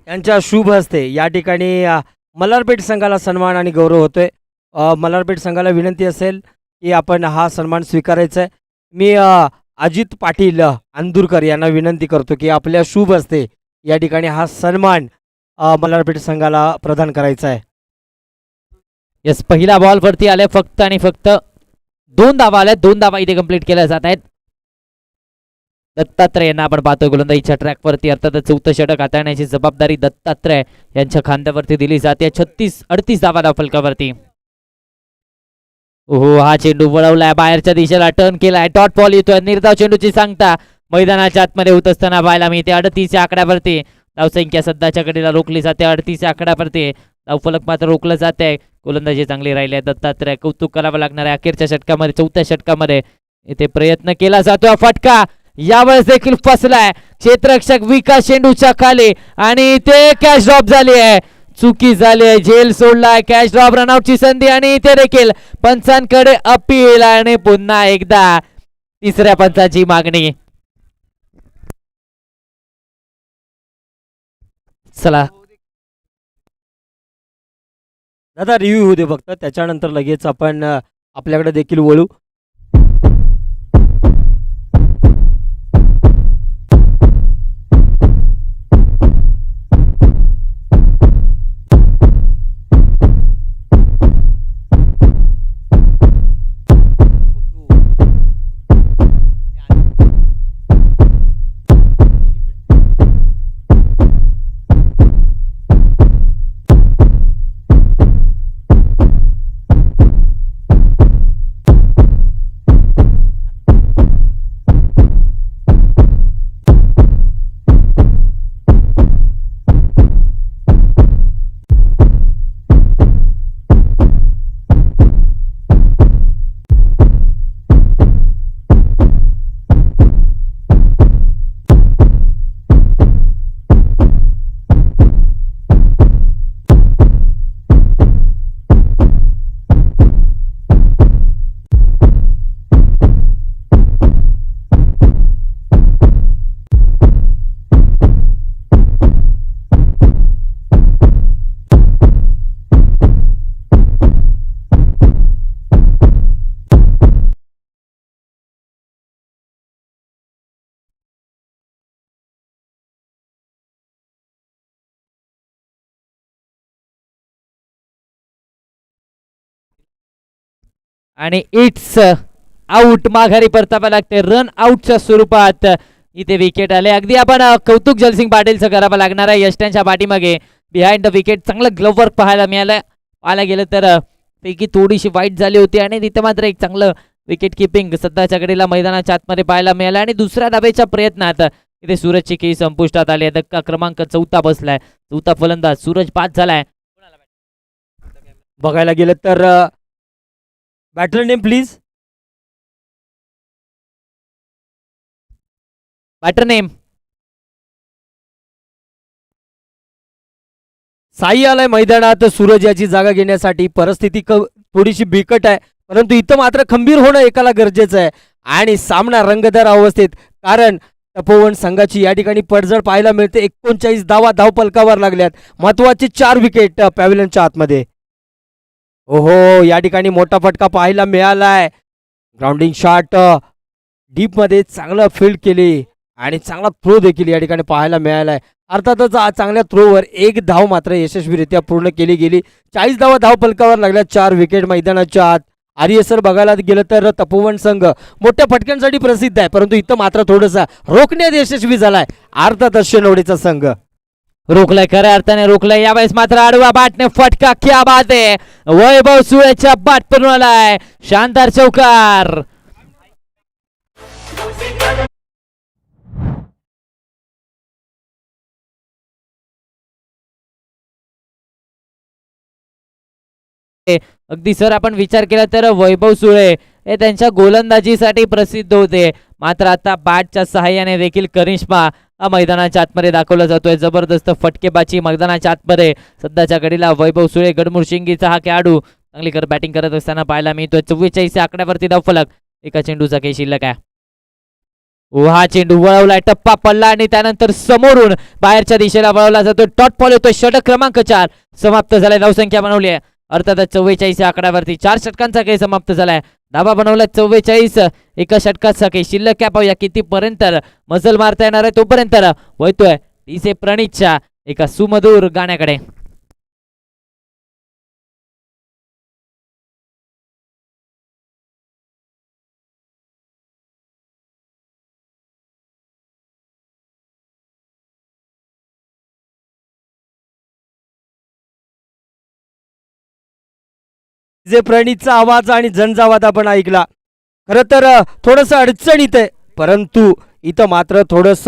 यांच्या शुभ हस्ते या ठिकाणी मल्हारपेठ संघाला सन्मान आणि गौरव होतोय. मल्हारपेठ संघाला विनंती असेल की आपण हा सन्मान स्वीकारायचा आहे. मी अजित पाटील अंदुरकर यांना विनंती करतो की आपल्या शुभ हस्ते या ठिकाणी हा सन्मान मल्हारपेठ संघाला प्रदान करायचा आहे. यस, पहिला बॉल वरती आले फक्त आणि फक्त 2 धावा आल्या. 2 धावा इथे कंप्लीट केल्या जात आहेत. दत्तात्रय यांना आपण पाहतोय गोलंदाजीच्या ट्रॅकवरती. अर्थातच 4थं षटक हाताळण्याची जबाबदारी दत्तात्रय यांच्या खांद्यावरती दिली जाते. 36-38 धावा धावफलकावरती. ओहो, हा चेंडू वळवलाय बाहेरच्या दिशेला, टर्न केलाय, डॉट बॉल येतोय. निर्धाव चेंडूची सांगता मैदानाच्या आतमध्ये होत असताना पाहायला मिळते. 38 या आकड्यावरती धावसंख्या सध्याच्या घडीला रोखली जाते. 38 या आकड्यावरती धावफलक मात्र रोखलं जाते. गोलंदाजी चांगली राहिली आहे. दत्तात्रय कौतुक करावं लागणार आहे. अखेरच्या षटकामध्ये 4थ्या षटकामध्ये इथे प्रयत्न केला जातो. फटका यावेळेस देखील फसलाय क्षेत्ररक्षक विकास चेंडूच्या खाली आणि इथे कॅच ड्रॉप झाली आहे. चुकी झाली आहे, झेल सोडलाय. कॅच ड्रॉप, रनआउटची संधी आणि इथे देखील पंचांकडे अपील आणि पुन्हा एकदा तिसऱ्या पंचाची मागणी. चला दादा रिव्ह्यू होऊ दे फक्त, त्याच्यानंतर लगेच आपण आपल्याकडे देखील वळू. आणि इट्स आउट. माघारी परतावा लागते. रन आउटच्या स्वरूपात इथे विकेट आले. अगदी आपण कौतुक जलसिंग पाटीलचं करावं लागणार आहे. यष्ट्यांच्या पाठीमागे बिहाइंड द विकेट चांगलं ग्लोव्ह वर्क पाहायला मिळालं. पाहायला गेलं तर पैकी थोडीशी वाईट झाली होती आणि तिथे मात्र एक चांगलं विकेट किपिंग सध्याच्या घडीला मैदानाच्या आतमध्ये पाहायला मिळालं. आणि दुसऱ्या धावेच्या प्रयत्नात इथे सूरजची केळी संपुष्टात आली आहे. धक्का क्रमांक 4 बसलाय. 4था फलंदाज सूरज बाद झालाय. बघायला गेलं तर batter name please. Batter name Sai आलाय मैदानात सूरज याची जागा घेण्यासाठी. परिस्थिती थोडीशी बिकट आहे, परंतु इथं मात्र खंबीर होणं एकाला गरजेचं आहे. आणि सामना रंगतदार अवस्थेत, कारण तपोवन संघाची या ठिकाणी पडझड पाहायला मिळते. 39 धावा धावफलकावर लागल्यात. महत्वाचे 4 विकेट पॅव्हिलियनच्या आतमध्ये. ओहो, या ठिकाणी मोठा फटका पाहायला मिळालाय. ग्राउंडिंग शॉट डीप मध्ये चांगलं फील्ड केली आणि चांगला थ्रो देखील या ठिकाणी पाहायला मिळालाय. अर्थातच चांगल्या थ्रोवर 1 धाव मात्र यशस्वीरित्या पूर्ण केली गेली. 40 धावा धावफलकावर लागल्या. 4 विकेट मैदानाच्या आत. आर्यसर बघायला गेलं तर तपोवन संघ मोठ्या फटक्यांसाठी प्रसिद्ध आहे, परंतु इथं मात्र थोडंसं रोखण्यात यशस्वी झालाय अर्थातच शेनवडीचा संघ. रोखलाय, खऱ्या अर्थाने रोखलाय. यावेळेस मात्र आडवा बॅटने फटका. क्या बात आहे. वैभव सुळेच्या बॅट पण आलाय. शानदार चौकार. अगदी सर आपण विचार केला तर वैभव सुळे हे त्यांच्या गोलंदाजीसाठी प्रसिद्ध होते, मात्र आता बॅटच्या सहाय्याने देखील करिश्मा मैदानाच्या आतमध्ये दाखवला जातोय. जबरदस्त फटकेबाजी मैदानाच्या आतमध्ये सध्याच्या घडीला वैभव सुळे गडमुळशिंगीचा हा खेळाडू चांगली बॅटिंग करत असताना पाहायला मिळतोय. 44 आकड्यावरती धावफलक. एका चेंडूचा काही शिल्लक आहे. हा चेंडू वळवलाय, टप्पा पडला आणि त्यानंतर समोरून बाहेरच्या दिशेला वळवला जातो. डॉट बॉल येतोय. षटक क्रमांक 4 समाप्त झालाय. धावसंख्या बनवली आहे अर्थातच 44 या आकड्यावरती 4 षटकांचा खेळ समाप्त झालाय. धाबा बनवला 44. एका षटकाचा खेळ शिल्लक आहे. पाहूया कितीपर्यंत मजल मारता येणार आहे. तोपर्यंत वळतोय टीसे प्रणीतच्या एका सुमधुर गाण्याकडे. जे प्रणीतचा आवाज आणि झंझावात आपण ऐकला. खरं तर थोडस अडचणीत आहे, परंतु इथं मात्र थोडस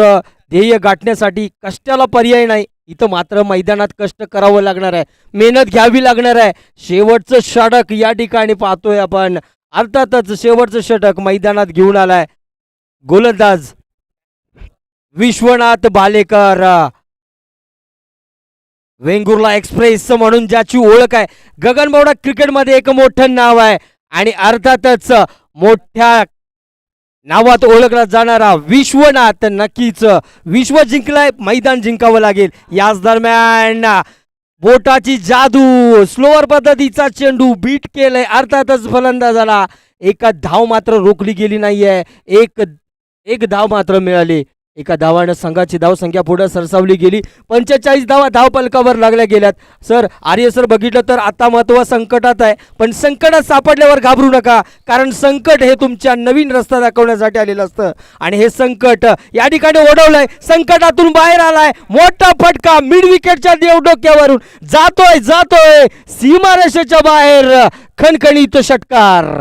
ध्येय गाठण्यासाठी कष्टाला पर्याय नाही. इथं मात्र मैदानात कष्ट करावं लागणार आहे, मेहनत घ्यावी लागणार आहे. शेवटचं षटक या ठिकाणी पाहतोय आपण. अर्थातच शेवटचं षटक मैदानात घेऊन आलाय गोलंदाज विश्वनाथ भालेकर. वेंगुर्ला एक्सप्रेस म्हणून ज्याची ओळख आहे, गगनबावडा क्रिकेटमध्ये एक मोठं नाव आहे आणि अर्थातच मोठ्या नावात ओळखला जाणारा विश्वनाथ नक्कीच विश्व जिंकलाय, मैदान जिंकावं लागेल. याच दरम्यान बोटाची जादू, स्लोअर पद्धतीचा चेंडू बीट केलंय. अर्थातच फलंदाजाला एका धाव मात्र रोखली गेली नाहीये, एक धाव मात्र मिळाली. एका धावानं संघाची धावसंख्या पुढे सरसावली गेली. 45 धावा धाव पलकावर लागल्या गेल्यात. सर आर्य सर बघितलं तर आता महत्व संकटात आहे, पण संकटात सापडल्यावर घाबरू नका, कारण संकट हे तुमच्या नवीन रस्ता दाखवण्यासाठी आलेलं असतं आणि हे संकट या ठिकाणी ओढवलंय. संकटातून बाहेर आलाय. मोठा फटका मिड विकेटच्या देवडोक्यावरून जातोय सीमारेषेच्या बाहेर. खणखणीत षटकार.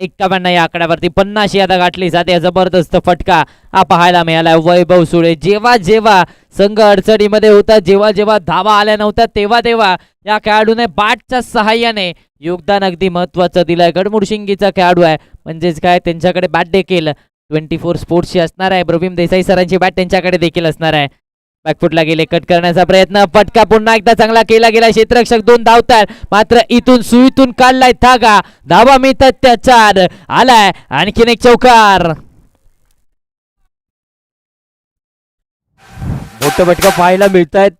51 या आकड्यावरती 50 यादा गाठली जाते. जबरदस्त फटका हा पाहायला मिळाला. वैभव सुळे जेव्हा संघ अडचणीमध्ये होता, जेव्हा धावा आल्या नव्हत्या, तेव्हा या खेळाडूने बॅटच्या सहाय्याने योगदान अगदी महत्वाचं दिलंय. गडमुडशिंगीचा खेळाडू आहे, म्हणजेच काय त्यांच्याकडे बॅट देखील 24 स्पोर्ट्सची असणार आहे. प्रवीण देसाई सरांची बॅट त्यांच्याकडे देखील असणार आहे. बॅकफुटला गेले, कट करण्याचा प्रयत्न, फटका पुन्हा एकदा चांगला केला गेला. क्षेत्ररक्षक 2 धावतात, मात्र इथून सुईतून काढलाय धागा. धावा मिळतात त्याच्यात. आलाय आणखीन एक चौकार. मोठं फटका पाहायला मिळत आहेत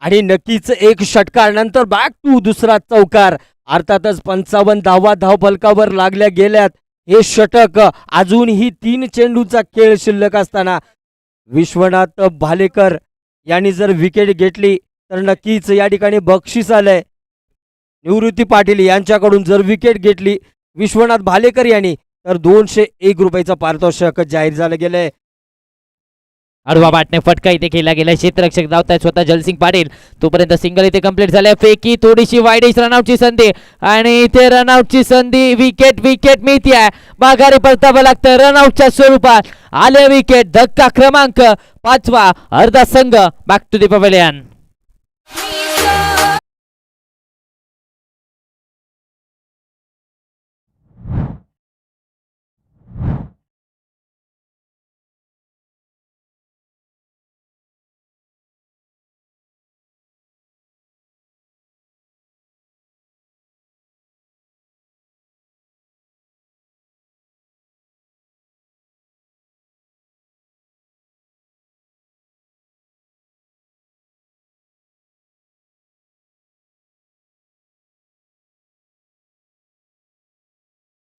आणि नक्कीच एक षटकार नंतर बॅक टू दुसरा चौकार. अर्थातच 55 धावा धाव फलकावर लागल्या गेल्यात. हे षटक अजूनही 3 चेंडूचा खेळ शिल्लक असताना विश्वनाथ भालेकर यांनी जर विकेट घेतली तर नक्कीच या ठिकाणी बक्षीस आलंय. निवृत्ती पाटील यांच्याकडून जर विकेट घेतली विश्वनाथ भालेकर यांनी तर 201 रुपयाचा पारितोषिक जाहीर झालं गेलंय. आडवा बॅटने फटका इथे केला गेला. क्षेत्ररक्षक धावतायत स्वतः जलसिंग पाटील. तोपर्यंत सिंगल इथे कंप्लीट झाले. फेकी थोडीशी वाईडिश रनआउटची संधी आणि इथे रनआउटची संधी. विकेट मिळते. माघारी परतावं लागतं रनआउटच्या स्वरूपात. आले विकेट. धक्का क्रमांक 5वा. अर्धा संघ back to the pavilion.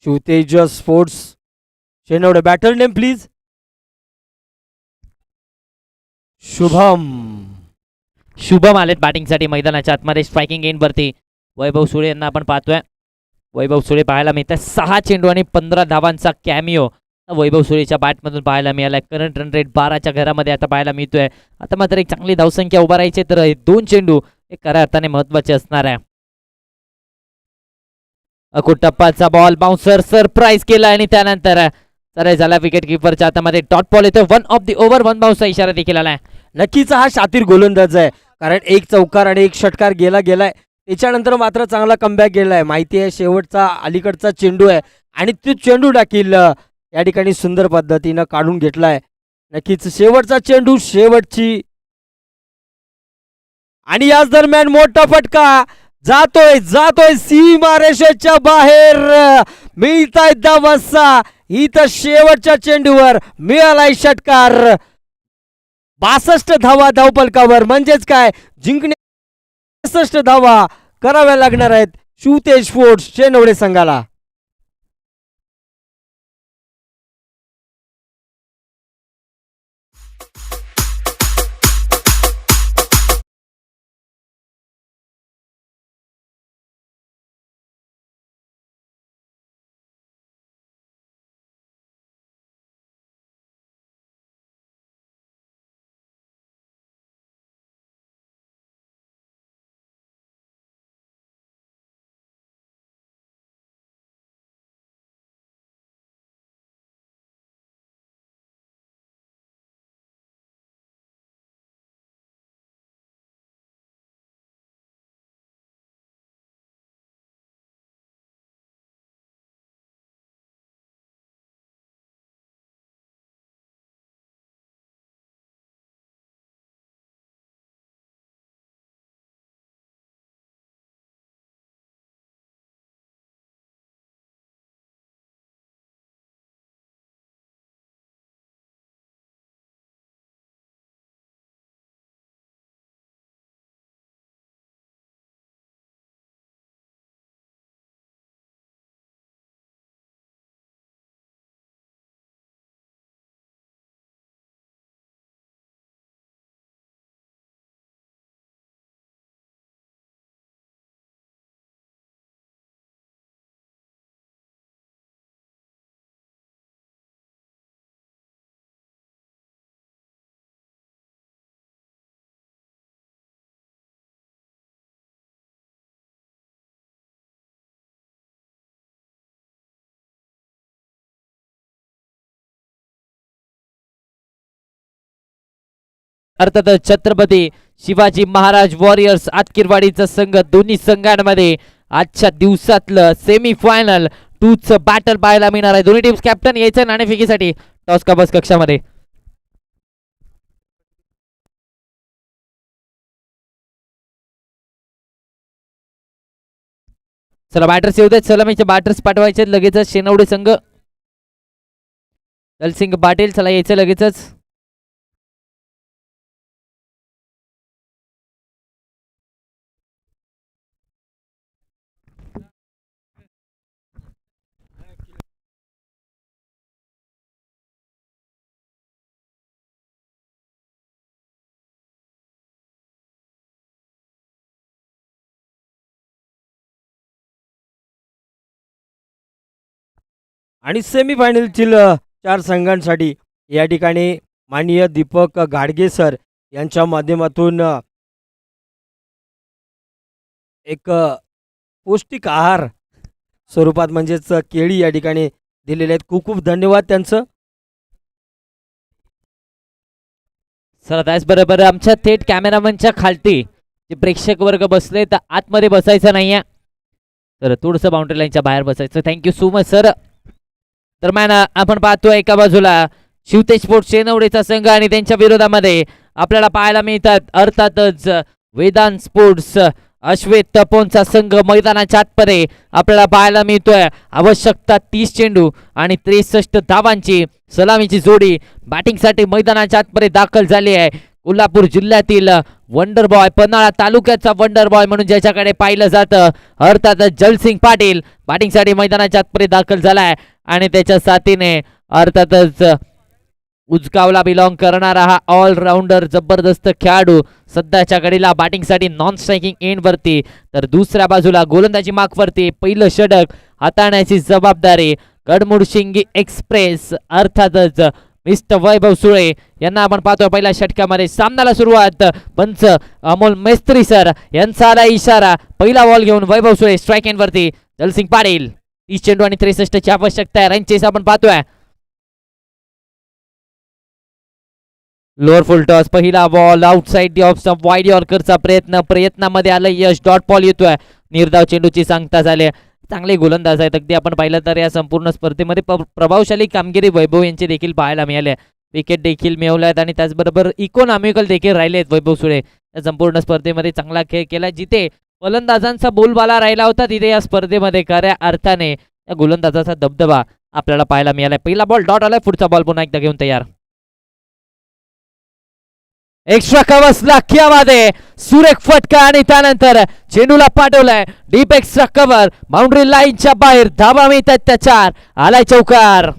Shivtej sports Shenwade. Batter name please. Shubham आलेत बॅटिंगसाठी मैदानाच्या आतमध्ये. स्ट्रायकिंग एंड वरती वैभव सुळे यांना आपण पाहतोय. वैभव सुळे पाहायला मिळतात. 6 चेंडू आणि 15 धावांचा कॅमिओ वैभव सुळेच्या बॅटमधून पाहायला मिळालाय. करंट रन रेट 12च्या घरामध्ये आता पाहायला मिळतोय. आता मात्र एक चांगली धावसंख्या उभा राहायची, तर 2 चेंडू हे खऱ्या अर्थाने महत्वाचे असणार आहे. टप्पाचा बॉल बाउन्सर सरप्राईज केला आणि त्यानंतर सरळ झाला विकेट किपरच्या हातामध्ये. डॉट बॉल येतो. 1 ऑफ द ओव्हर 1 बाउन्सचा इशारा देखील आलाय. नक्कीच हा शातीर गोलंदाज आहे, कारण एक चौकार आणि एक षटकार गेलाय. त्याच्यानंतर मात्र चांगला कमबॅक गेलाय. माहिती आहे शेवटचा अलीकडचा चेंडू आहे आणि तो चेंडू टाकील या ठिकाणी सुंदर पद्धतीनं काढून घेतलाय. नक्कीच शेवटचा चेंडू, शेवटची, आणि याच दरम्यान मोठा फटका जातोय जातोय सीमारेषेच्या बाहेर. मिळताय धावा. इथं शेवटच्या चेंडूवर मिळालाय षटकार. 62 धावा धावपलकावर, म्हणजेच काय, जिंकणे 62 धावा कराव्या लागणार आहेत शिवतेज स्पोर्ट्स शेनवडे संघाला. अर्थातच छत्रपती शिवाजी महाराज वॉरियर्स आतकिरवाडीचा संघ, दोन्ही संघांमध्ये आजच्या दिवसातलं सेमी फायनल 2चं बॅटल पाहायला मिळणार आहे. दोन्ही टीम्स कॅप्टन यायचं नाणेफेकीसाठी टॉस का बस कक्षामध्ये. चला बॅटर्स येऊ देत. सलामीचे बॅटर्स पाठवायचे लगेचच. शेनवडे संघ, दलसिंग पाटील, चला यायचं लगेचच. आणि सेमीफायनलतील 4 संघांसाठी या ठिकाणी माननीय दीपक गाडगे सर यांच्या माध्यमातून एक पौष्टिक आहार स्वरूपात म्हणजेच केळी या ठिकाणी दिलेले आहेत. खूप खूप धन्यवाद त्यांचं. चला त्याचबरोबर आमच्या थेट कॅमेरामनच्या खालती जे प्रेक्षक वर्ग बसले तर आतमध्ये बसायचं नाहीये, तर थोडंसं बाउंड्री लाईनच्या बाहेर बसायचं. Thank you so much sir. तर मॅन आपण पाहतोय एका बाजूला शिवतेज स्पोर्ट्स शेनवडेचा संघ आणि त्यांच्या विरोधामध्ये आपल्याला पाहायला मिळतात अर्थातच वेदांत स्पोर्ट्स अश्वेत तपोनचा संघ मैदानाच्या आतमध्ये आपल्याला पाहायला मिळतोय. आवश्यकता 30 चेंडू आणि 63 धावांची सलामीची जोडी बॅटिंगसाठी मैदानाच्या आतमध्ये दाखल झाली आहे. कोल्हापूर जिल्ह्यातील वंडर बॉय, पन्हाळा तालुक्याचा वंडर बॉय म्हणून ज्याच्याकडे पाहिलं जातं अर्थातच जलसिंग पाटील बॅटिंगसाठी मैदानाच्या आतमध्ये दाखल झालाय आणि त्याच्या साथीने अर्थातच उजगावला बिलॉंग करणारा हा ऑलराऊंडर जबरदस्त खेळाडू सध्याच्या घडीला बॅटिंगसाठी नॉन स्ट्रायकिंग एंड वरती, तर दुसऱ्या बाजूला गोलंदाजी मार्कवरती पहिलं षटक हाताळण्याची जबाबदारी गडमुडशिंगी एक्सप्रेस अर्थातच मिस्टर वैभव सुळे यांना आपण पाहतोय. पहिल्या षटकामध्ये सामन्याला सुरुवात. पंच अमोल मेस्त्री सर यांचा आला इशारा. पहिला बॉल घेऊन वैभव सुळे स्ट्राईक एंड वरती. जलसिंग पाटील 30 चेंडू आणि 63 ची आवश्यकता आहे. रनचेस आपण पाहतोय. लोअर फुल टॉस, पहिला ball outside the off stump, wide यॉर्करचा प्रयत्नामध्ये आलं यश. डॉट बॉल येतोय. निर्धाव चेंडूची सांगता झाली. चांगले गोलंदाज आहेत. अगदी आपण पाहिलं तर या संपूर्ण स्पर्धेमध्ये प्रभावशाली कामगिरी वैभव यांची देखील पाहायला मिळाली आहे. विकेट देखील मिळवल्या आहेत आणि त्याचबरोबर इकॉनॉमिकल देखील राहिले आहेत वैभव सुळे. या संपूर्ण स्पर्धेमध्ये चांगला खेळ केला. जिथे फलंदाजांचा बोलबाला राहिला होता तिथे या स्पर्धेमध्ये खऱ्या अर्थाने या गोलंदाजाचा दबदबा आपल्याला पाहायला मिळाला. पहिला बॉल डॉट आलाय, पुढचा बॉल पुन्हा एकदा घेऊन तयार. एक्स्ट्रा कव्हर्सला कियामध्ये सुरेख फटका आणि त्यानंतर चेंडूला पाठवलाय डीप एक्स्ट्रा कव्हर बाउंड्री लाईनच्या बाहेर. धावा मिळतात त्याच्यावर, आलाय चौकार.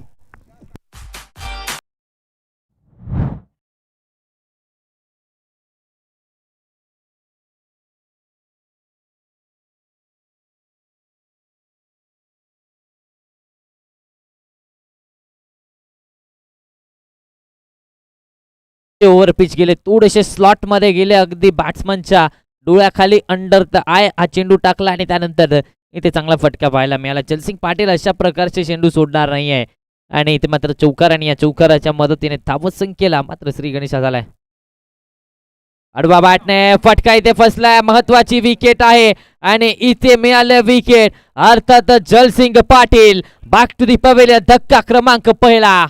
ओव्हर पिच गेले, थोडेसे स्लॉट मध्ये गेले, अगदी बॅट्समनच्या डोळ्याखाली अंडर द आय हा चेंडू टाकला आणि त्यानंतर इथे चांगला फटका पाहायला मिळाला. जलसिंग पाटील अशा प्रकारचे चेंडू सोडणार नाही आहे आणि इथे मात्र चौकार आणि या चौकाराच्या मदतीने धावसंख्येला मात्र श्री गणेशा झालाय. अडवा बॅटने फटका इथे फसलाय. महत्वाची विकेट आहे आणि इथे मिळाले विकेट. अर्थातच Jalsing Patil back to the pavilion. धक्का क्रमांक पहिला.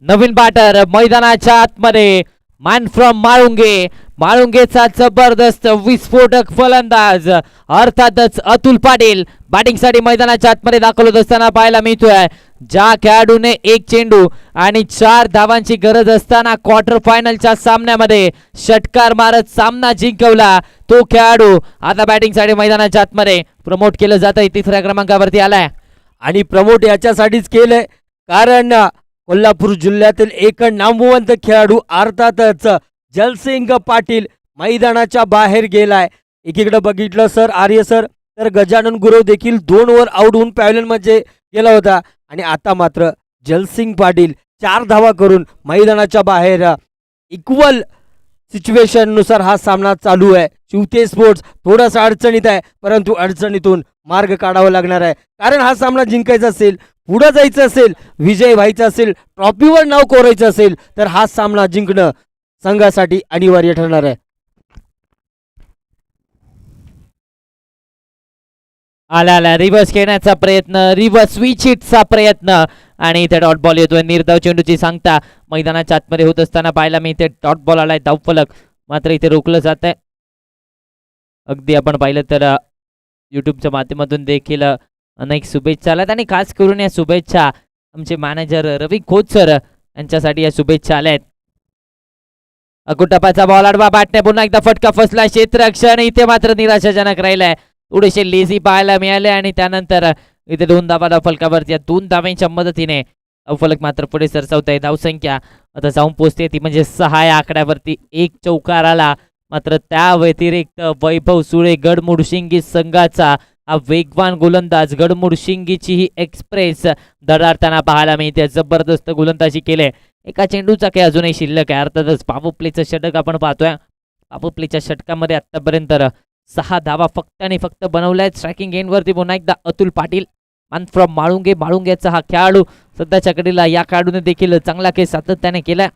नवीन बॅटर मैदानाच्या आतमध्ये मॅन फ्रॉम माळुंगे. माळुंगेचा जबरदस्त विस्फोटक फलंदाज अर्थातच अतुल पाटील बॅटिंगसाठी मैदानाच्या आतमध्ये दाखल होत असताना पाहायला मिळतोय. ज्या खेळाडूने एक चेंडू आणि 4 धावांची गरज असताना क्वार्टर फायनलच्या सामन्यामध्ये षटकार मारत सामना जिंकवला, तो खेळाडू आता बॅटिंगसाठी मैदानाच्या आतमध्ये प्रमोट केलं जात आहे. 3ऱ्या क्रमांकावरती आलाय आणि प्रमोट याच्यासाठीच केलंय कारण कोल्हापूर जिल्ह्यातील एक नामवंत खेळाडू अर्थातच जलसिंग पाटील मैदानाच्या बाहेर गेलाय. एकीकडे बघितलं सर आर्य सर तर गजानन गुरव देखील 2 ओव्हर आउट होऊन पॅव्हलियन मध्ये गेला होता आणि आता मात्र जलसिंग पाटील 4 धावा करून मैदानाच्या बाहेर. इक्वल सिच्युएशन नुसार हा सामना चालू आहे. शिवते स्पोर्ट्स थोडासा अडचणीत आहे परंतु अडचणीतून मार्ग काढावा लागणार आहे कारण हा सामना जिंकायचा असेल, पुढे जायचं असेल, विजय व्हायचा असेल, ट्रॉफीवर नाव कोरायचं असेल तर हा सामना जिंकणं संघासाठी अनिवार्य ठरणार आहे. आला रिव्हर्स खेळण्याचा प्रयत्न, रिव्हर्स स्विच हिटचा प्रयत्न आणि इथे डॉट बॉल येतोय. निर्धाव चेंडूची सांगता मैदानाच्या आतमध्ये होत असताना पाहायला मी इथे डॉट बॉल आलाय. धावफलक मात्र इथे रोखलं जात आहे. अगदी आपण पाहिलं तर युट्यूबच्या माध्यमातून देखील अनेक शुभेच्छा आल्यात आणि खास करून या शुभेच्छा आमचे मॅनेजर रवी खोत सर यांच्यासाठी या शुभेच्छा आल्यात. अकुटपाचा बॉल आडवा बॅटने पुन्हा एकदा फटका फसला. क्षेत्ररक्षण इथे मात्र निराशाजनक राहिलाय. थोडेसे लेझी पाहायला मिळाले आणि त्यानंतर इथे 2 धावा फलकावरती. या 2 धाव्यांच्या मदतीने फलक मात्र पुढे सरसावत आहे. धावसंख्या आता जाऊन पोहोचते ती म्हणजे 6 या आकड्यावरती. 1 चौकार आला. मात्र त्या व्यतिरिक्त वैभव सुळे गडमुडशिंगी संघाचा हा वेगवान गोलंदाज गडमुडशिंगीची ही एक्सप्रेस धडाडताना पाहायला मिळते. जबरदस्त गोलंदाजी केले. एका चेंडूचा काही अजूनही शिल्लक आहे. अर्थातच पॉवर प्लेचं षटक आपण पाहतोय. पॉवर प्लेच्या षटकामध्ये आतापर्यंत 6 धावा फक्त आणि फक्त बनवल्या. स्ट्रायकिंग एंडवरती पुन्हा एकदा अतुल पाटील मॅन फ्रॉम माळुंगे. माळुंग्याचा हा खेळाडू सध्याच्या कडीला या खेळाडूने देखील चांगला खेळ सातत्याने केलाय.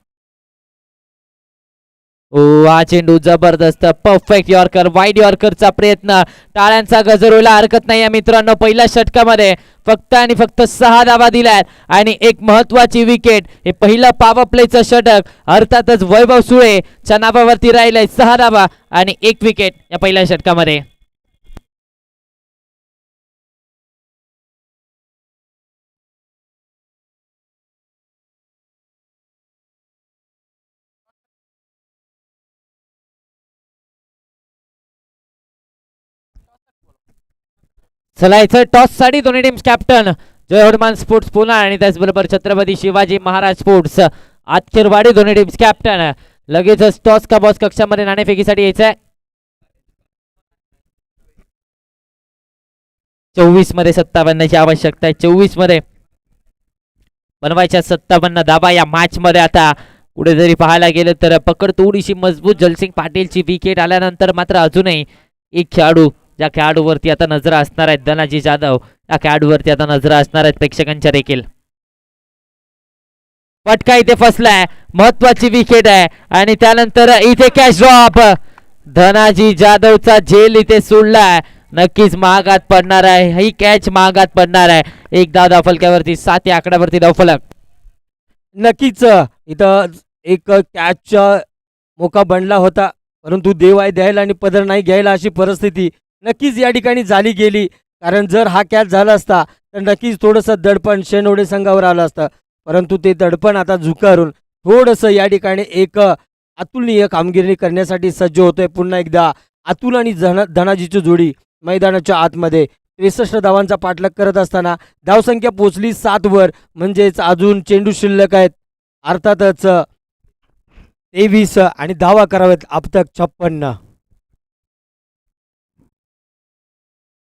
हा चेंडू जबरदस्त परफेक्ट यॉर्कर, वाईड यॉर्करचा प्रयत्न, टाळ्यांचा गजर व्हायला हरकत नाही मित्रांनो. पहिल्या षटकामध्ये फक्त आणि फक्त 6 धावा दिल्यात आणि एक महत्वाची विकेट. हे पहिलं पॉवर प्लेचं षटक अर्थातच वैभव सुळे च्या नावावरती राहिलंय. 6 धावा आणि 1 विकेट या पहिल्या षटकामध्ये. चला इथं टॉस साठी दोन्ही टीम्स कॅप्टन जय हनुमान स्पोर्ट्स पुणे आणि त्याचबरोबर छत्रपती शिवाजी महाराज स्पोर्ट्स आतकिरवाडी दोन्ही टीम्स कॅप्टन लगेचच टॉस का बॉस कक्षामध्ये नाणेफेकीसाठी यायचंय. 24 मध्ये 57 ची आवश्यकता आहे. 24 मध्ये बनवायच्या 57 धाबा या मॅच मध्ये. आता पुढे जरी पाहायला गेलं तर पकड थोडीशी मजबूत. जलसिंग पाटीलची विकेट आल्यानंतर मात्र अजूनही एक खेळाडू, ज्या खेळाडूवरती आता नजर असणार आहेत, धनाजी जाधव, या खेळाडूवरती आता नजर असणार आहेत प्रेक्षकांच्या देखील. फटका इथे फसलाय, महत्वाची विकेट आहे आणि त्यानंतर इथे कॅच ड्रॉप. धनाजी जाधवचा झेल इथे सोडलाय, नक्कीच महागात पडणार आहे. ही कॅच महागात पडणार आहे. एक धावफलकावरती 7 या आकड्यावरती धावफलक. नक्कीच इथं एक कॅचचा मोका बनला होता, परंतु देव आहे द्यायला आणि पदर नाही घ्यायला अशी परिस्थिती नक्कीच या ठिकाणी झाली गेली. कारण जर हा कॅच झाला असता तर नक्कीच थोडंसं दडपण शेनोडे संघावर आलं असतं, परंतु ते दडपण आता झुकारून थोडंसं या ठिकाणी एक अतुलनीय कामगिरी करण्यासाठी सज्ज होतोय. पुन्हा एकदा अतुल आणि धनाजीची जोडी मैदानाच्या आतमध्ये 63 धावांचा पाठलाग करत असताना धावसंख्या पोहोचली 7 वर, म्हणजेच अजून चेंडू शिल्लक आहेत अर्थातच 23 आणि धावा कराव्यात अब तक 56.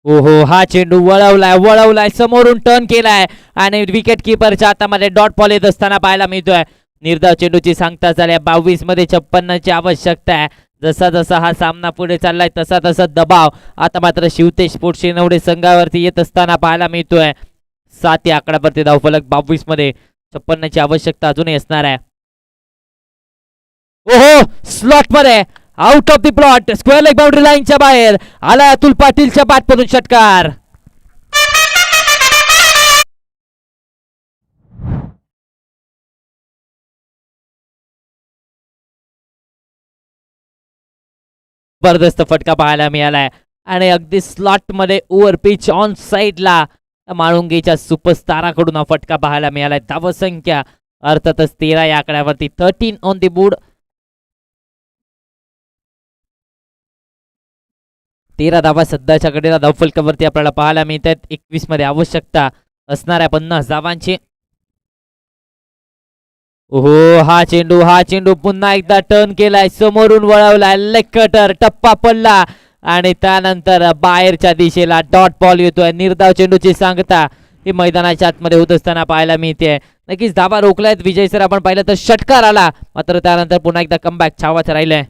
ओहो, हा चेंडू वळवलाय समोरून टर्न केलाय आणि विकेट किपरच्या हातामध्ये डॉट बॉल येत असताना पाहायला मिळतोय. निर्धाव चेंडूची सांगता झाल्या. 22 मध्ये 56 ची आवश्यकता आहे. जसा जसा हा सामना पुढे चाललाय तसा तसा दबाव आता मात्र शिवतेज स्पोर्ट्स शिनवडे संघावरती येत असताना पाहायला मिळतोय. 7 या आकड्यावरती धावफलक. 22 मध्ये 56 ची आवश्यकता अजूनही असणार आहे. ओहो, स्लॉट मध्ये out of the plot, square leg boundary लाईनच्या बाहेर आला अतुल पाटीलच्या बॅटमधून षटकार. जबरदस्त फटका पाहायला मिळालाय आणि अगदी स्लॉट मध्ये ओव्हर पिच ऑन साइडला माळुंगीच्या सुपरस्टाराकडून हा फटका पाहायला मिळालाय. धावसंख्या अर्थातच 13 या आकड्यावरती. 13 ऑन दी बोर्ड. 13 धावा सध्याच्या घडीला धावफलकावरती आपल्याला पाहायला मिळत आहेत. 21 मध्ये आवश्यकता असणाऱ्या 50 धावांची. ओहो, हा चेंडू पुन्हा एकदा टर्न केलाय, समोरून वळवलाय, लेग कटर, टप्पा पडला आणि त्यानंतर बाहेरच्या दिशेला डॉट बॉल येतोय. निर्धाव चेंडूची सांगता ही मैदानाच्या आतमध्ये होत असताना पाहायला मिळते. नक्कीच धावा रोखल्यात विजय सर. आपण पाहिलं तर षटकार आला, मात्र त्यानंतर पुन्हा एकदा कमबॅक छावाच राहिलंय.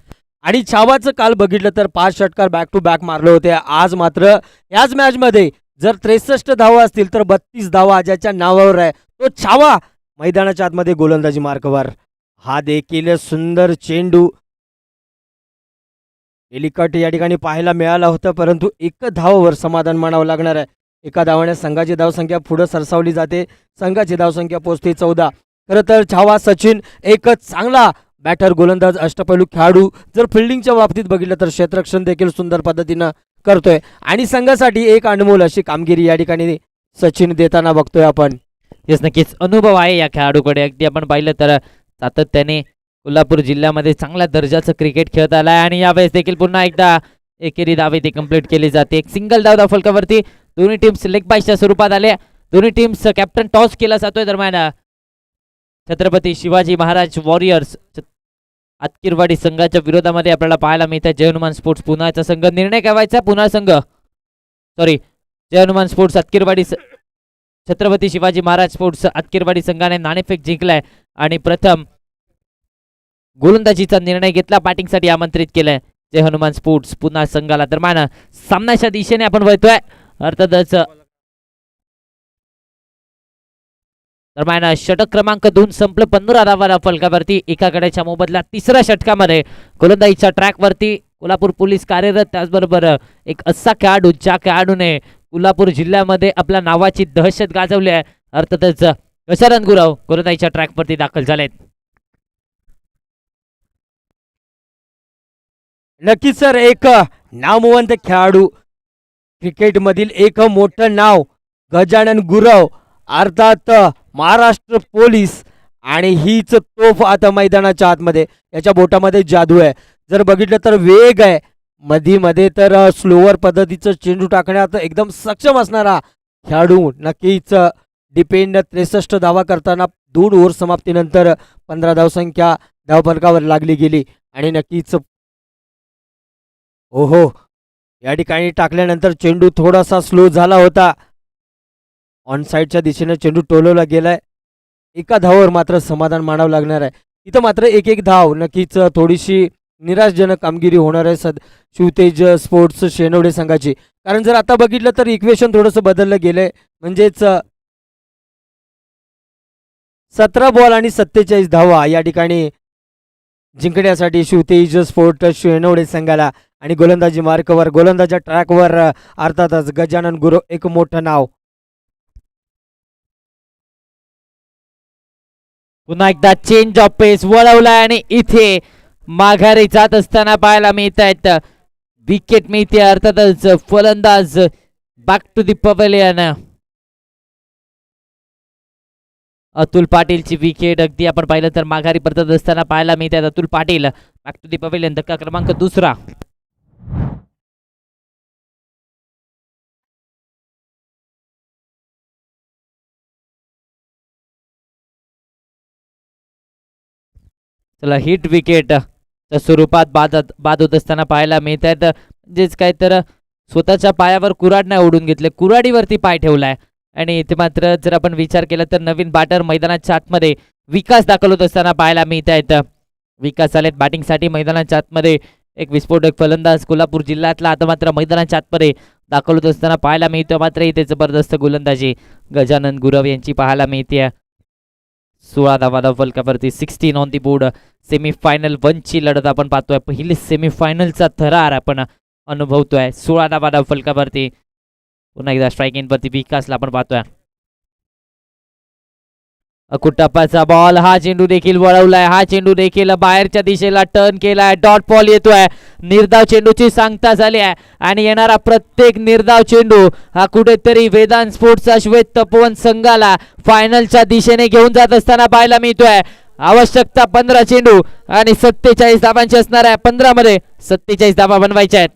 आणि छावाचं काल बघितलं तर 5 षटकार बॅक टू बॅक मारले होते. आज मात्र याच मॅच मध्ये जर 63 धावा असतील तर 32 धावा ज्याच्या नावावर आहे तो छावा मैदानाच्या आतमध्ये गोलंदाजी मार्कवर. हा देखील सुंदर चेंडू एलिकट या ठिकाणी पाहायला मिळाला होता, परंतु 1 धावावर समाधान मानावं लागणार आहे. 1 धावाने संघाची धावसंख्या पुढे सरसावली जाते. संघाची धावसंख्या पोहोचते 14. खरं तर छावा सचिन एक चांगला बॅटर, गोलंदाज, अष्टपैलू खेळाडू. जर फिल्डिंगच्या बाबतीत बघितलं तर क्षेत्ररक्षण देखील सुंदर पद्धतीनं करतोय आणि संघासाठी एक अनमोल अशी कामगिरी या ठिकाणी सचिन देताना बघतोय आपण. येस, नक्कीच अनुभव आहे या खेळाडूकडे. अगदी आपण पाहिलं तर सातत्याने कोल्हापूर जिल्ह्यामध्ये चांगल्या दर्जाचं क्रिकेट खेळत आलाय आणि यावेळेस देखील पुन्हा एकदा एकेरी धावे ती कंप्लीट केली जाते. एक सिंगल धाव धावफलकावरती. दोन्ही टीम्स लेग बायच्या स्वरूपात आले. दोन्ही टीम्स कॅप्टन टॉस केला जातोय. दरम्यान छत्रपती शिवाजी महाराज वॉरियर्स आतकिरवाडी संघाच्या विरोधामध्ये आपल्याला पाहायला मिळतं. जय हनुमान स्पोर्ट्स पुण्याचा संघ निर्णय करायचा. जय हनुमान स्पोर्ट्स आतकिरवाडी छत्रपती शिवाजी महाराज स्पोर्ट्स आतकिरवाडी संघाने नाणेफेक जिंकलाय आणि प्रथम गोलंदाजीचा निर्णय घेतला. बॅटिंगसाठी आमंत्रित केलंय जय हनुमान स्पोर्ट्स पुन्हा संघाला. दरम्यान सामन्याच्या दिशेने आपण वळतोय. अर्थातच दरम्यान षटक क्रमांक 2 संपलं. 15 धावा फलकावरती. एका गड्याच्या मोबदल्यात 3ऱ्या षटकामध्ये गोलंदाजीच्या ट्रॅकवरती कोल्हापूर पोलीस कार्यरत. त्याचबरोबर एक असा खेळाडू ज्या खेळाडूने कोल्हापूर जिल्ह्यामध्ये आपल्या नावाची दहशत गाजवली आहे. अर्थातच शरण गुरव गोलंदाजीच्या ट्रॅकवरती दाखल झालेत. नक्कीच सर, एक नामवंत खेळाडू, क्रिकेटमधील एक मोठं नाव गजानन गुरव, अर्थात महाराष्ट्र पोलीस. आणि हीच तोफ आता मैदानाच्या आतमध्ये. याच्या बोटामध्ये जादू आहे. जर बघितलं तर वेग आहे, मध्ये तर स्लोवर पद्धतीचं चेंडू टाकण्यात एकदम सक्षम असणारा खेळाडू. नक्कीच डिपेंड 63 धावा करताना 2 ओव्हर समाप्तीनंतर 15 धावसंख्या धावफलकावर लागली गेली आणि नक्कीच ओहो या ठिकाणी टाकल्यानंतर चेंडू थोडासा स्लो झाला होता. ऑन साईडच्या दिशेने चेंडू टोलवला गेलाय. एका धावावर मात्र समाधान मानावं लागणार आहे. इथं मात्र एक धाव नक्कीच थोडीशी निराशजनक कामगिरी होणार आहे शिवतेज स्पोर्ट्स शेनवडे संघाची. कारण जर आता बघितलं तर इक्वेशन थोडंसं बदललं गेलंय. म्हणजेच 17 बॉल आणि 47 धावा या ठिकाणी जिंकण्यासाठी शिवतेज स्पोर्ट शेनवडे संघाला आणि गोलंदाजी मार्कवर गोलंदाजा ट्रॅकवर अर्थातच गजानन गुरव एक मोठं नाव. पुन्हा एकदा चेंज ऑफ पेस वळवलाय आणि इथे माघारी जात असताना पाहायला मिळत आहेत. विकेट मिळते अर्थातच फलंदाज back to the pavilion. Atul पाटीलची विकेट अगदी आपण पाहिलं तर माघारी परतत असताना पाहायला मिळते. Atul Patil back to the pavilion धक्का क्रमांक 2. चला हिट विकेट स्वरूपात बाद होत असताना पाहायला मिळत आहेत. म्हणजेच काय तर स्वतःच्या पायावर कुऱ्हाड नाही ओढून घेतले, कुऱ्हाडीवरती पाय ठेवलाय. आणि इथे मात्र जर आपण विचार केला तर नवीन बॅटर मैदानाच्या आतमध्ये विकास दाखल होत असताना पाहायला मिळत आहेत. विकास आलेत बॅटिंगसाठी मैदानाच्या आतमध्ये. एक विस्फोटक फलंदाज कोल्हापूर जिल्ह्यातला आता मात्र मैदानाच्या आतमध्ये दाखल होत असताना पाहायला मिळतो. मात्र इथे जबरदस्त गोलंदाजी गजानन गुरव यांची पाहायला मिळते. 16 धावा फलकावरती 16 ऑन दी बोर्ड. सेमीफायनल 1 ची लढत आपण पाहतोय. पहिली सेमीफायनलचा थरार आपण अनुभवतोय. 16 धावा फलकावरती. पुन्हा एकदा स्ट्राईक वरती विकासला आपण पाहतोय. कुट्टापाचा बॉल, हा चेंडू देखील वळवलाय, हा चेंडू देखील बाहेरच्या दिशेला टर्न केलाय. डॉट बॉल येतोय. निर्धाव चेंडूची सांगता झाली आहे आणि येणारा प्रत्येक निर्धाव चेंडू हा कुठेतरी वेदांत स्पोर्ट्सचा श्वेत तपोवन संघाला फायनलच्या दिशेने घेऊन जात असताना पाहायला मिळतोय. आवश्यकता 15 चेंडू आणि 47 धावांची असणार आहे. 15 मध्ये 47 धावा बनवायच्या आहेत.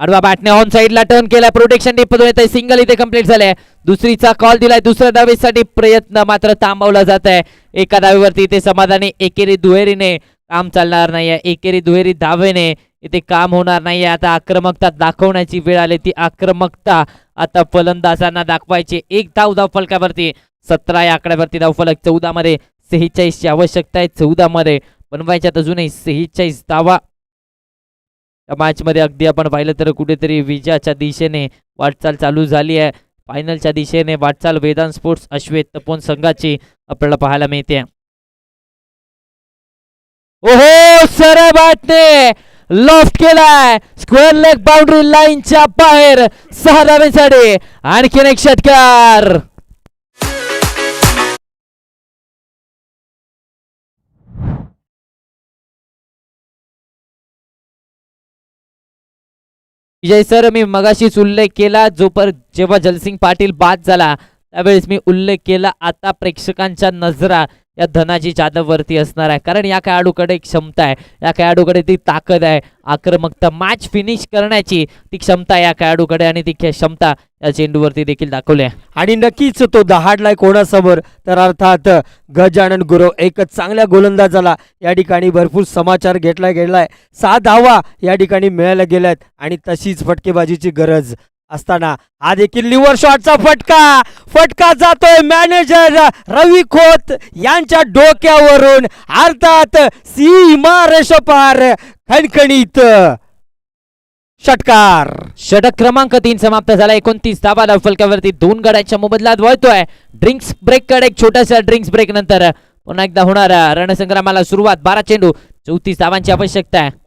आडवा बॅटने ऑन साइडला टर्न केलाय. प्रोटेक्शन टिपतून येत आहे. सिंगल इथे कंप्लीट झाले. दुसरीचा कॉल दिलाय. दुसऱ्या धावेसाठी प्रयत्न मात्र थांबवला जात आहे. एका धावेवरती इथे समाधानी एकेरी दुहेरीने काम चालणार नाहीये. एकेरी दुहेरी धावेने इथे काम होणार नाहीये. आता आक्रमकता दाखवण्याची वेळ आली. ती आक्रमकता आता फलंदाजांना दाखवायची. एक धाव फलकावरती. 17 या आकड्यावरती धावफलक. 14 मध्ये 46 ची आवश्यकता आहे. 14 मध्ये बनवायच्यात अजूनही 46 धावा. मॅच मध्ये अगदी आपण पाहिलं तर कुठेतरी विजयाच्या दिशेने वाटचाल चालू झाली आहे. फायनलच्या दिशेने वाटचाल वेदांत स्पोर्ट्स अश्वेत तपोवन संघाची आपल्याला पाहायला मिळते. ओहो, सरळ बॅटने लॉफ्ट केलाय. स्क्वेअर लेग बाउंड्री लाईनच्या बाहेर. 6 धावेसाठी आणखीन एक षटकार. विजय सर, मी मगाशीच उल्लेख केला जेव्हा जलसिंग पाटील बाद झाला त्यावेळेस मी उल्लेख केला, आता प्रेक्षकांच्या नजरा या धनाजी जाधव वरती असणार आहे. कारण या खेळाडूकडे एक क्षमता आहे, या खेळाडूकडे ती ताकद आहे, आक्रमकता, मॅच फिनिश करण्याची ती क्षमता या खेळाडूकडे आणि ती क्षमता या चेंडूवरती देखील दाखवली आहे. आणि नक्कीच तो दहाडलाय कोणासमोर तर अर्थात गजानन गुरव. एक चांगल्या गोलंदाजाला या ठिकाणी भरपूर समाचार घेतलाय. 6 धावा या ठिकाणी मिळायला गेल्यात आणि तशीच फटकेबाजीची गरज असताना हा देखील लिव्हर शॉटचा फटका जातोय मॅनेजर रवी खोत यांच्या डोक्यावरून. अर्थात सीमारेषपार खणखणीत षटक क्रमांक 3 समाप्त झाला. 29 धावा फलकावरती. 2 गड्यांच्या मोबदल्यात वळतोय. ड्रिंक्स ब्रेक कडे एक छोटासा ड्रिंक्स ब्रेक नंतर पुन्हा एकदा होणार रणसंग्रामाला सुरुवात. 12 चेंडू 34 धावांची आवश्यकता आहे.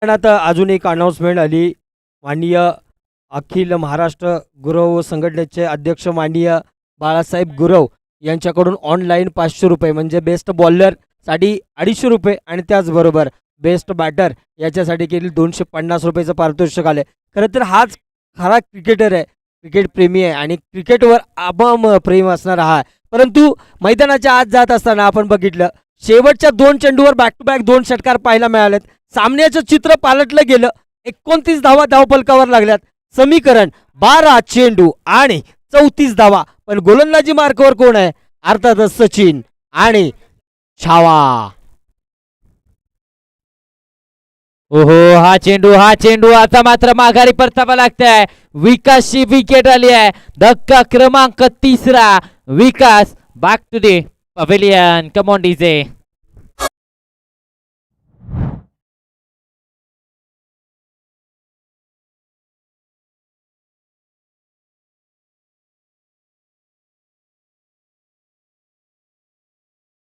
पण आता अजून एक अनाउन्समेंट आली. माननीय अखिल महाराष्ट्र गुरव संघटनेचे अध्यक्ष माननीय बाळासाहेब गुरव यांच्याकडून ऑनलाईन 500 रुपये म्हणजे बेस्ट बॉलरसाठी 250 रुपये आणि त्याचबरोबर बेस्ट बॅटर याच्यासाठी केली 250 रुपयाचं पारितोषिक आले. खरं तर हाच खरा क्रिकेटर आहे, क्रिकेट प्रेमी आहे आणि क्रिकेटवर आबाम प्रेम असणारा हा. परंतु मैदानाच्या आत जात असताना आपण बघितलं शेवटच्या 2 चेंडूवर बॅक टू बॅक 2 षटकार पाहायला मिळालेत. सामन्याचं चित्र पालटलं गेलं. 29 धावा धावफलकावर लागल्यात. समीकरण 12 चेंडू आणि 34 धावा. पण गोलंदाजी मार्कावर कोण आहे? अर्थातच सचिन आणि छावा. ओहो, हा चेंडू आता मात्र माघारी परतावा लागतंय. विकासची विकेट आली आहे. धक्का क्रमांक 3. Vikas back to the pavilion. Come on DJ.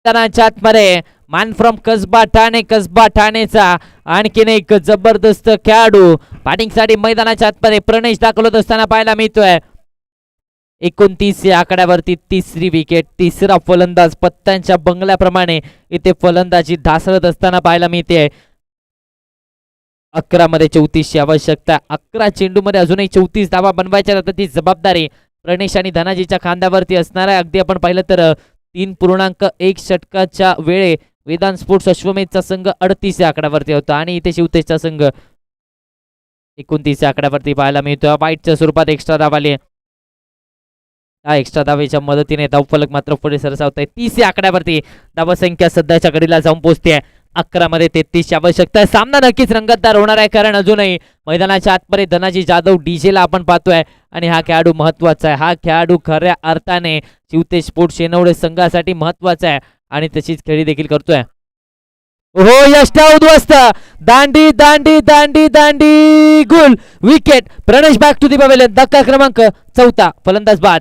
आतमध्ये मॅन फ्रॉम कसबा ठाणेचा आणखीन एक जबरदस्त खेळाडू बॅटिंगसाठी मैदानाच्या आतमध्ये प्रणेश दाखवत असताना पाहायला मिळतोय. 29 या आकड्यावरती 3री विकेट. 3रा फलंदाज पत्त्यांच्या बंगल्याप्रमाणे इथे फलंदाजी ढासळत असताना पाहायला मिळते. 11 मध्ये 34 ची आवश्यकता. 11 चेंडूमध्ये अजूनही 34 धावा बनवायच्या तर ती जबाबदारी प्रणेश आणि धनाजीच्या खांद्यावरती असणार आहे. अगदी आपण पाहिलं तर 3.1 षटकाच्या वेळे वेदांत स्पोर्ट्स अश्वमेधचा संघ 38 या आकड्यावरती होता आणि इथे शिवतेजचा संघ 29 या आकड्यावरती पाहायला मिळतो. वाईटच्या स्वरूपात एक्स्ट्रा धाव आली. त्या एक्स्ट्रा धावेच्या मदतीने धावफलक मात्र पुढे सरसावत आहे. 30 या आकड्यावरती धावसंख्या सध्याच्या घडीला जाऊन पोहोचते. 11 मध्ये 33 ची आवश्यकता आहे. सामना नक्कीच रंगतदार होणार आहे कारण अजूनही मैदानाच्या आतमध्ये धनाजी जाधव डीजेला आपण पाहतोय आणि हा खेळाडू महत्वाचा आहे. हा खेळाडू खऱ्या अर्थाने शिवतेज स्पोर्ट्स शेनवडे संघासाठी महत्वाचा आहे आणि तशीच खेळी देखील करतोय. हो, यष्टा उद्ध्वस्त. दांडी दांडी दांडी दांडी गुल. Wicket. Pranesh back to the pavilion. धक्का क्रमांक 4. फलंदाज बाद.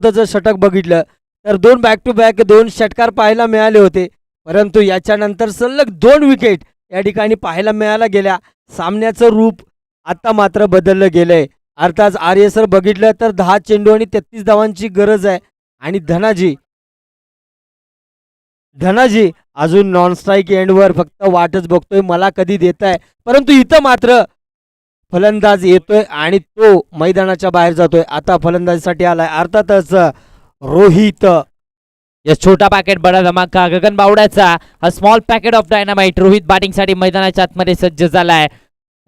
जर षटक बघितलं तर 2 बॅक टू बॅक 2 षटकार पाहायला मिळाले होते. परंतु याच्यानंतर सलग 2 विकेट या ठिकाणी पाहायला मिळायला गेल्या. सामन्याचं रूप आता मात्र बदललं गेलंय. अर्थात आर्यसर बघितलं तर 10 चेंडू आणि 33 धावांची गरज आहे आणि धनाजी अजून नॉन स्ट्राईक एंडवर फक्त वाटच बघतोय मला कधी देताय. परंतु इथं मात्र फलंदाज येतोय आणि तो मैदानाच्या बाहेर जातोय. आता फलंदाजीसाठी आलाय अर्थातच रोहित. या छोटा पॅकेट बडा धमाका गगन बावड्याचा. हा small packet of dynamite. Rohit बॅटिंगसाठी मैदानाच्या आतमध्ये सज्ज झालाय.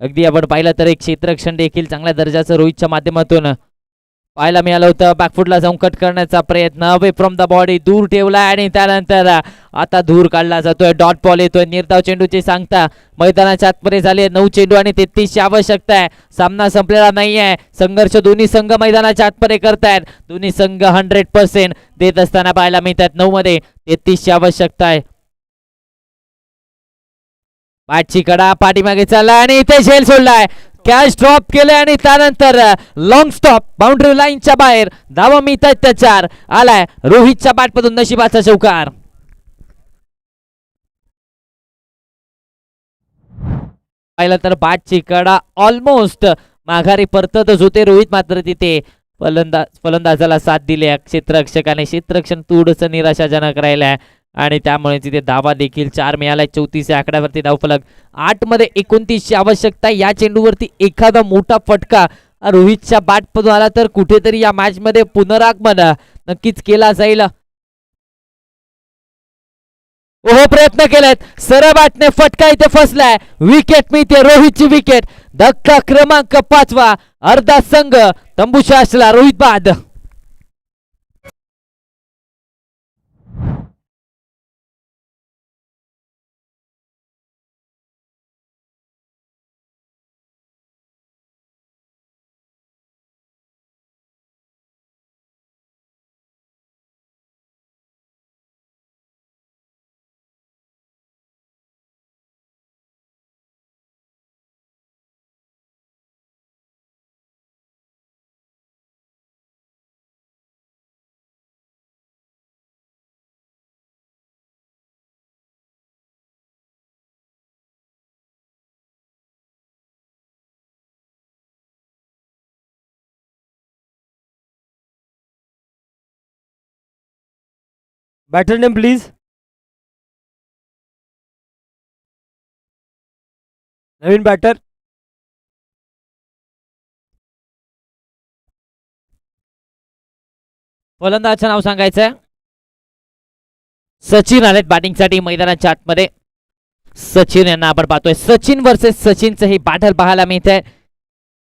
अगदी आपण पाहिलं तर एक क्षेत्ररक्षण देखील चांगल्या दर्जाचं रोहितच्या माध्यमातून पाहायला मिळालं होतं. बॅकफुटला जाऊन कट करण्याचा प्रयत्न. अवे फ्रॉम द बॉडी दूर ठेवलाय आणि त्यानंतर आता दूर काढला जातोय. डॉट बॉल येतोय. निर्धाव चेंडूची सांगता मैदानाच्या आतमध्ये झाली. 9 चेंडू आणि 33 ची आवश्यकता आहे. सामना संपलेला नाहीये. संघर्ष दोन्ही संघ मैदानाच्या आतमध्ये करतायत. दोन्ही संघ 100% देत असताना पाहायला मिळतात. 9 मध्ये 33 ची आवश्यकता आहे. पाठची कडा पाठीमागे चालला आणि इथे झेल सोडलाय. कॅच ड्रॉप केले आणि त्यानंतर लॉंग स्टॉप बाउंड्री लाईनच्या बाहेर. धावा मिळतात त्या 4. आलाय रोहितच्या बॅटमधून नशिबाचा चौकार. पाहिलं तर बॅटची कडा ऑलमोस्ट माघारी परततच होते. रोहित मात्र तिथे फलंदाजाला साथ दिली. क्षेत्ररक्षकाने क्षेत्ररक्षण थोडंसं निराशाजनक राहिलंय आणि त्यामुळे तिथे धावा देखील 4 मिळाल्या. 34 या आकड्यावरती धावफलक. 8 मध्ये 29 ची आवश्यकता. या चेंडूवरती एखादा मोठा फटका रोहितच्या बॅटमधून आला तर कुठेतरी या मॅच मध्ये पुनरागमन नक्कीच केला जाईल. ओहो प्रयत्न केलेत, सरळ बॅटने फटका इथे फसलाय, विकेट मिळते, रोहितची विकेट. धक्का क्रमांक 5वा. अर्धा संघ तंबूच्या असला रोहित बाद. Batter name please. नवीन बॅटर. फलंदाजाचं नाव सांगायचंय. सचिन आलेत बॅटिंगसाठी मैदानाच्या आतमध्ये. सचिन यांना आपण पाहतोय. सचिन वर्सेस सचिनचं हे बॅटल पाहायला मिळतंय.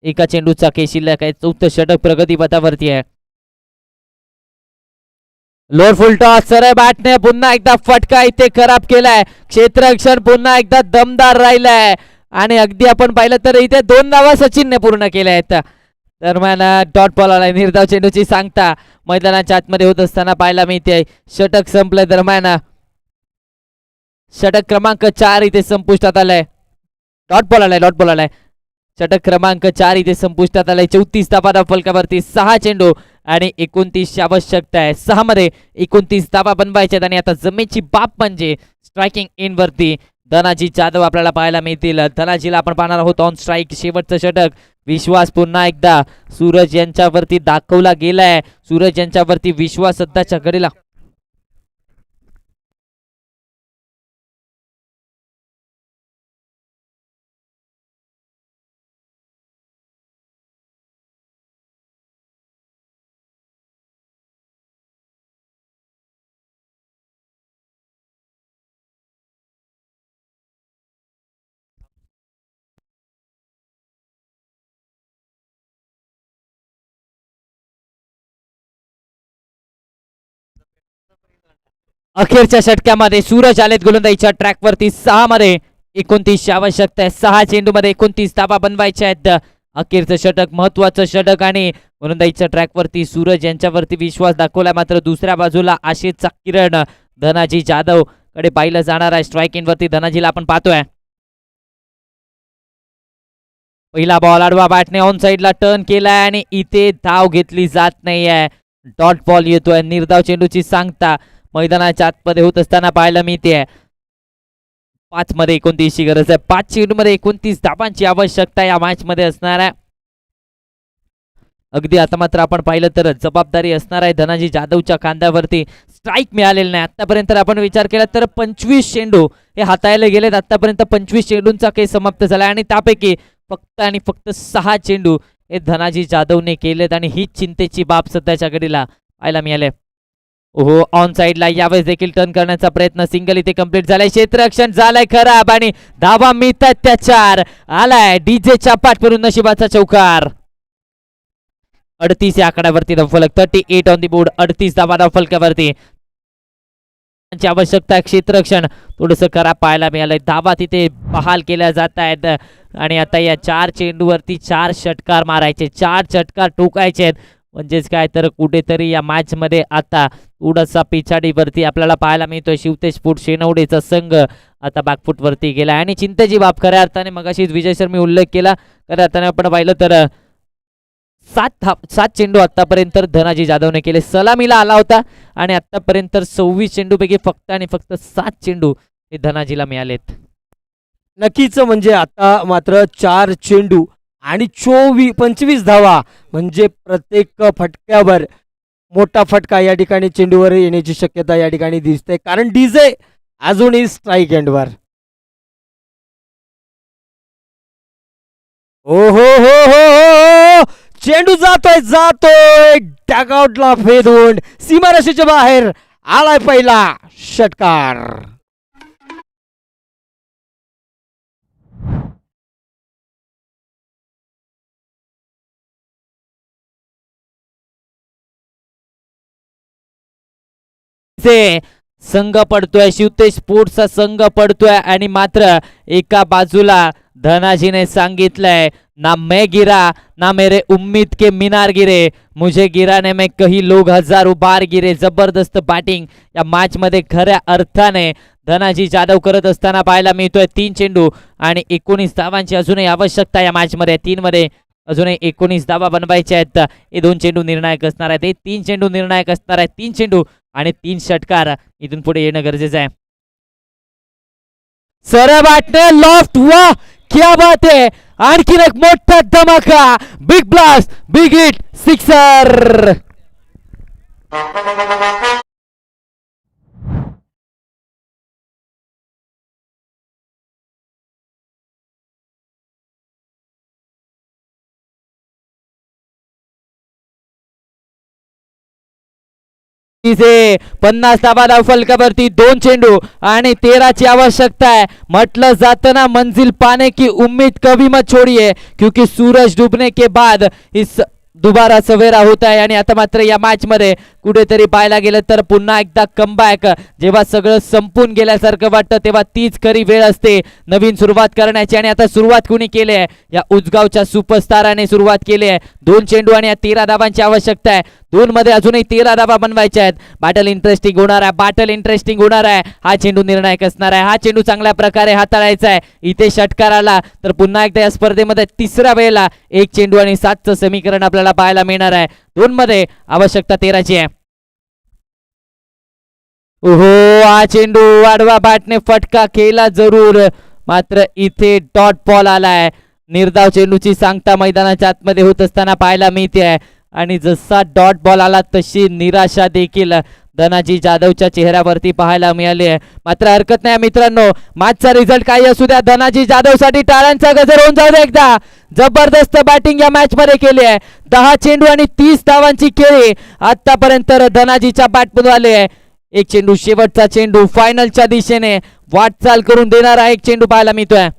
एका चेंडूचा के शिल्लक आहे. 4थं षटक प्रगतीपथावरती आहे. लोअर फुल टॉस, सरळ बॅटने पुन्हा एकदा फटका इथे खराब केलाय. क्षेत्ररक्षण पुन्हा एकदा दमदार राहिलाय आणि अगदी आपण पाहिलं तर इथे 2 धावा सचिनने पूर्ण केल्या आहेत. दरम्यान डॉट बॉल आलाय. निर्धाव चेंडूची सांगता मैदानाच्या आतमध्ये होत असताना पाहायला मिळते. षटक संपलंय. दरम्यान षटक क्रमांक 4 इथे संपुष्टात आलाय. डॉट बॉल आलाय. षटक क्रमांक 4 इथे संपुष्टात आलाय. 34 धावा फलकावरती. 6 चेंडू आणि 29 आवश्यकता आहे. 6 मध्ये 29 धावा बनवायच्यात आणि आता जमेची बाप म्हणजे स्ट्रायकिंग इन वरती धनाजी जाधव आपल्याला पाहायला मिळतील. धनाजीला आपण पाहणार आहोत ऑन स्ट्राईक. शेवटचं षटक. विश्वास पुन्हा एकदा सूरज यांच्यावरती दाखवला गेलाय. सूरज यांच्यावरती विश्वास सध्याच्या घडीला. अखेरच्या षटकामध्ये सूरज आलेत गोलंदाजीच्या ट्रॅकवरती. 6 मध्ये 29 आवश्यकता आहे. 6 चेंडू मध्ये 29 धावा बनवायच्या आहेत. अखेरचं षटक महत्वाचं षटक आणि गोलंदाजीच्या ट्रॅकवरती सूरज यांच्यावरती विश्वास दाखवला. मात्र दुसऱ्या बाजूला आशेचा किरण धनाजी जाधव कडे पाहिलं जाणार आहे. स्ट्राईक इन वरती धनाजीला आपण पाहतोय. पहिला बॉल आडवा बॅटने ऑन साइडला टर्न केलाय आणि इथे धाव घेतली जात नाहीये. डॉट बॉल येतोय. निर्धाव चेंडूची सांगता मैदानाच्या आतमध्ये होत असताना पाहायला मिळते. 5 मध्ये 29 ची गरज आहे. 5 चेंडू मध्ये 29 धावांची आवश्यकता या मॅच मध्ये असणार आहे. अगदी आता मात्र आपण पाहिलं तर जबाबदारी असणार आहे धनाजी जाधवच्या खांद्यावरती. स्ट्राईक मिळालेला नाही आतापर्यंत. आपण विचार केला तर 25 चेंडू हे हाताळले गेलेत. आतापर्यंत 25 चेंडूंचा खेळ समाप्त झाला आणि त्यापैकी फक्त आणि फक्त 6 चेंडू हे धनाजी जाधवने केलेत आणि ही चिंतेची बाब सध्याच्या घडीला पाहायला मिळाले. ओहो ऑन साइडला यावेळेस देखील टर्न करण्याचा प्रयत्न. सिंगल इथे कंप्लीट झालाय. क्षेत्ररक्षण झालंय खराब आणि धावा मिळतात त्या 4. आलाय डीजेच्या पाठवरून नशिबाचा चौकार. 38 या आकड्यावरती धावफलक. 38 ऑन दी बोर्ड. 38 धावा धावफलकावरती. आवश्यकता. क्षेत्ररक्षण थोडस खराब पाहायला मिळालंय. धावा तिथे बहाल केल्या जात आहेत आणि आता या 4 चेंडूवरती 4 षटकार मारायचे. 4 षटकार ठोकायचे आहेत. म्हणजेच काय तर कुठेतरी या मॅच मध्ये आता थोडासा पिछाडीवरती आपल्याला पाहायला मिळतोय. शिवतेज फूट शेनवडेचा संघ आता बॅकफूट वरती गेला आणि चिंतेची बाब खऱ्या अर्थाने मगाशीच विजय सर मी उल्लेख केला. खऱ्या अर्थाने आपण पाहिलं तर 7 चेंडू आतापर्यंत धनाजी जाधवने केले. सलामीला आला होता आणि आतापर्यंत 26 चेंडूपैकी फक्त आणि फक्त 7 चेंडू हे धनाजीला मिळालेत. नक्कीच म्हणजे आता मात्र 4 चेंडू आणि 25 धावा म्हणजे प्रत्येक फटक्यावर मोठा फटका या ठिकाणी चेंडूवर येण्याची शक्यता या ठिकाणी दिसते. कारण डीजे अजूनही स्ट्राईक एंडवर. ओ हो हो हो हो चेंडू जातोय डॅगआउटला फेदून सीमारेषेच्या बाहेर आलाय पहिला षटकार. स्पोर्ट्सचे संघ पडतोय, शिवतेज स्पोर्ट्सचा संघ पडतोय आणि मात्र एका बाजूला धनाजीने सांगितलंय ना मैं गिरा ना मेरे उम्मीद के मीनार गिरे, मुझे गिराने में कही लोग हजारों बार गिरे. जबरदस्त बॅटिंग या मॅच मध्ये खऱ्या अर्थाने धनाजी जाधव करत असताना पाहायला मिळतोय. 3 चेंडू आणि 19 धावांची अजूनही आवश्यकता या मॅच मध्ये. 3 मध्ये अजूनही 19 धावा बनवायचे आहेत. हे 2 चेंडू निर्णायक असणार आहेत, हे 3 चेंडू निर्णायक असणार आहेत. 3 चेंडू आणि 3 षटकार इथून पुढे येणं गरजेचं आहे. सरळ वाटणे लॉफ्ट, वा क्या बात आहे. आणखीन एक मोठा धमाका, big blast, big hit, sixer. तिचे 50 धावा फलकावरती, 2 चेंडू आणि 13 ची आवश्यकता आहे. म्हटलं जातं ना, मंजिल पाने की उम्मीद कभी मत छोड़िए, क्योंकि सूरज डूबने के बाद इस दुबारा सवेरा होता है. आणि आता मात्र या मॅच मध्ये कुठेतरी पाहायला गेलं तर पुन्हा एकदा कमबॅक. जेव्हा सगळं संपून गेल्यासारखं वाटतं तेव्हा तीच खरी वेळ असते नवीन सुरुवात करण्याची. आणि आता सुरुवात कुणी केली आहे? या उजगावच्या सुपरस्टाराने सुरुवात केली आहे. 2 चेंडू आणि 13 धावांची आवश्यकता आहे. 2 मध्ये अजूनही 13 धावा बनवायच्या आहेत. बॅटल इंटरेस्टिंग होणार आहे, बॅटल इंटरेस्टिंग होणार आहे. हा चेंडू निर्णायक असणार आहे. हा चेंडू चांगल्या प्रकारे हाताळायचा आहे. इथे षटकार आला तर पुन्हा एकदा या स्पर्धेमध्ये तिसऱ्या वेळेला 1 चेंडू आणि 7चं समीकरण आपल्याला पाहायला मिळणार आहे. 2 मध्ये आवश्यकता 13ची आहे. ओहो, हा चेंडू आडवा बॅटने फटका केला जरूर, मात्र इथे डॉट बॉल आलाय. निर्धाव चेंडूची सांगता मैदानाच्या आतमध्ये होत असताना पाहायला मिळते आहे. आणि जसा डॉट बॉल आला तशी निराशा देखील धनाजी जाधवच्या चेहऱ्यावरती पाहायला मिळाली आहे. मात्र हरकत नाही मित्रांनो, मॅचचा रिझल्ट काही असू द्या, धनाजी जाधवसाठी टाळ्यांचा गजर होऊन जाऊ दे एकदा. जबरदस्त बॅटिंग या मॅच मध्ये केली आहे. 10 चेंडू आणि 30 धावांची खेळी आतापर्यंत धनाजीच्या बॅटमधून आली आहे. 1 चेंडू, शेवटचा चेंडू, फायनलच्या दिशेने वाटचाल करून देणारा 1 चेंडू पाहायला मिळतोय.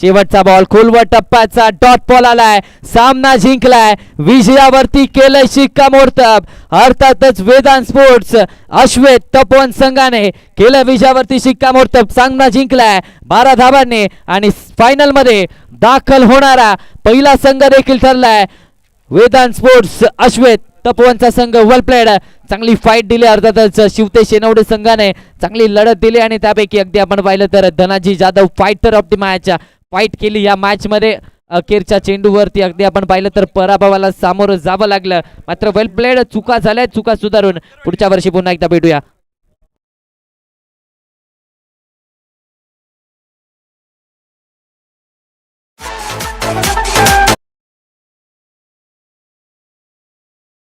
शेवटचा बॉल, खोलवर टप्प्याचा डॉट बॉल आलाय. सामना जिंकलाय, विजयावरती केलंय शिक्कामोर्तब. अर्थातच वेदांत स्पोर्ट्स अश्वेत तपोवन संघाने केलं विजयावरती शिक्कामोर्तब. सामना जिंकलाय 12 धावांनी आणि फायनल मध्ये दाखल होणारा पहिला संघ देखील ठरलाय वेदांत स्पोर्ट्स अश्वेत तपोवनचा संघ. वेल प्लेड, चांगली फाईट दिली. अर्थातच शिवतेज शेनवडे संघाने चांगली लढत दिली आणि त्यापैकी अगदी आपण पाहिलं तर Dhanaji Jadhav fighter of the match fight केली या मॅच मध्ये. अखेरच्या चेंडूवरती अगदी आपण पाहिलं तर पराभवाला सामोरं जावं लागलं. मात्र वेल प्लेड, चुका झाल्या, चुका सुधारून पुढच्या वर्षी पुन्हा एकदा भेटूया.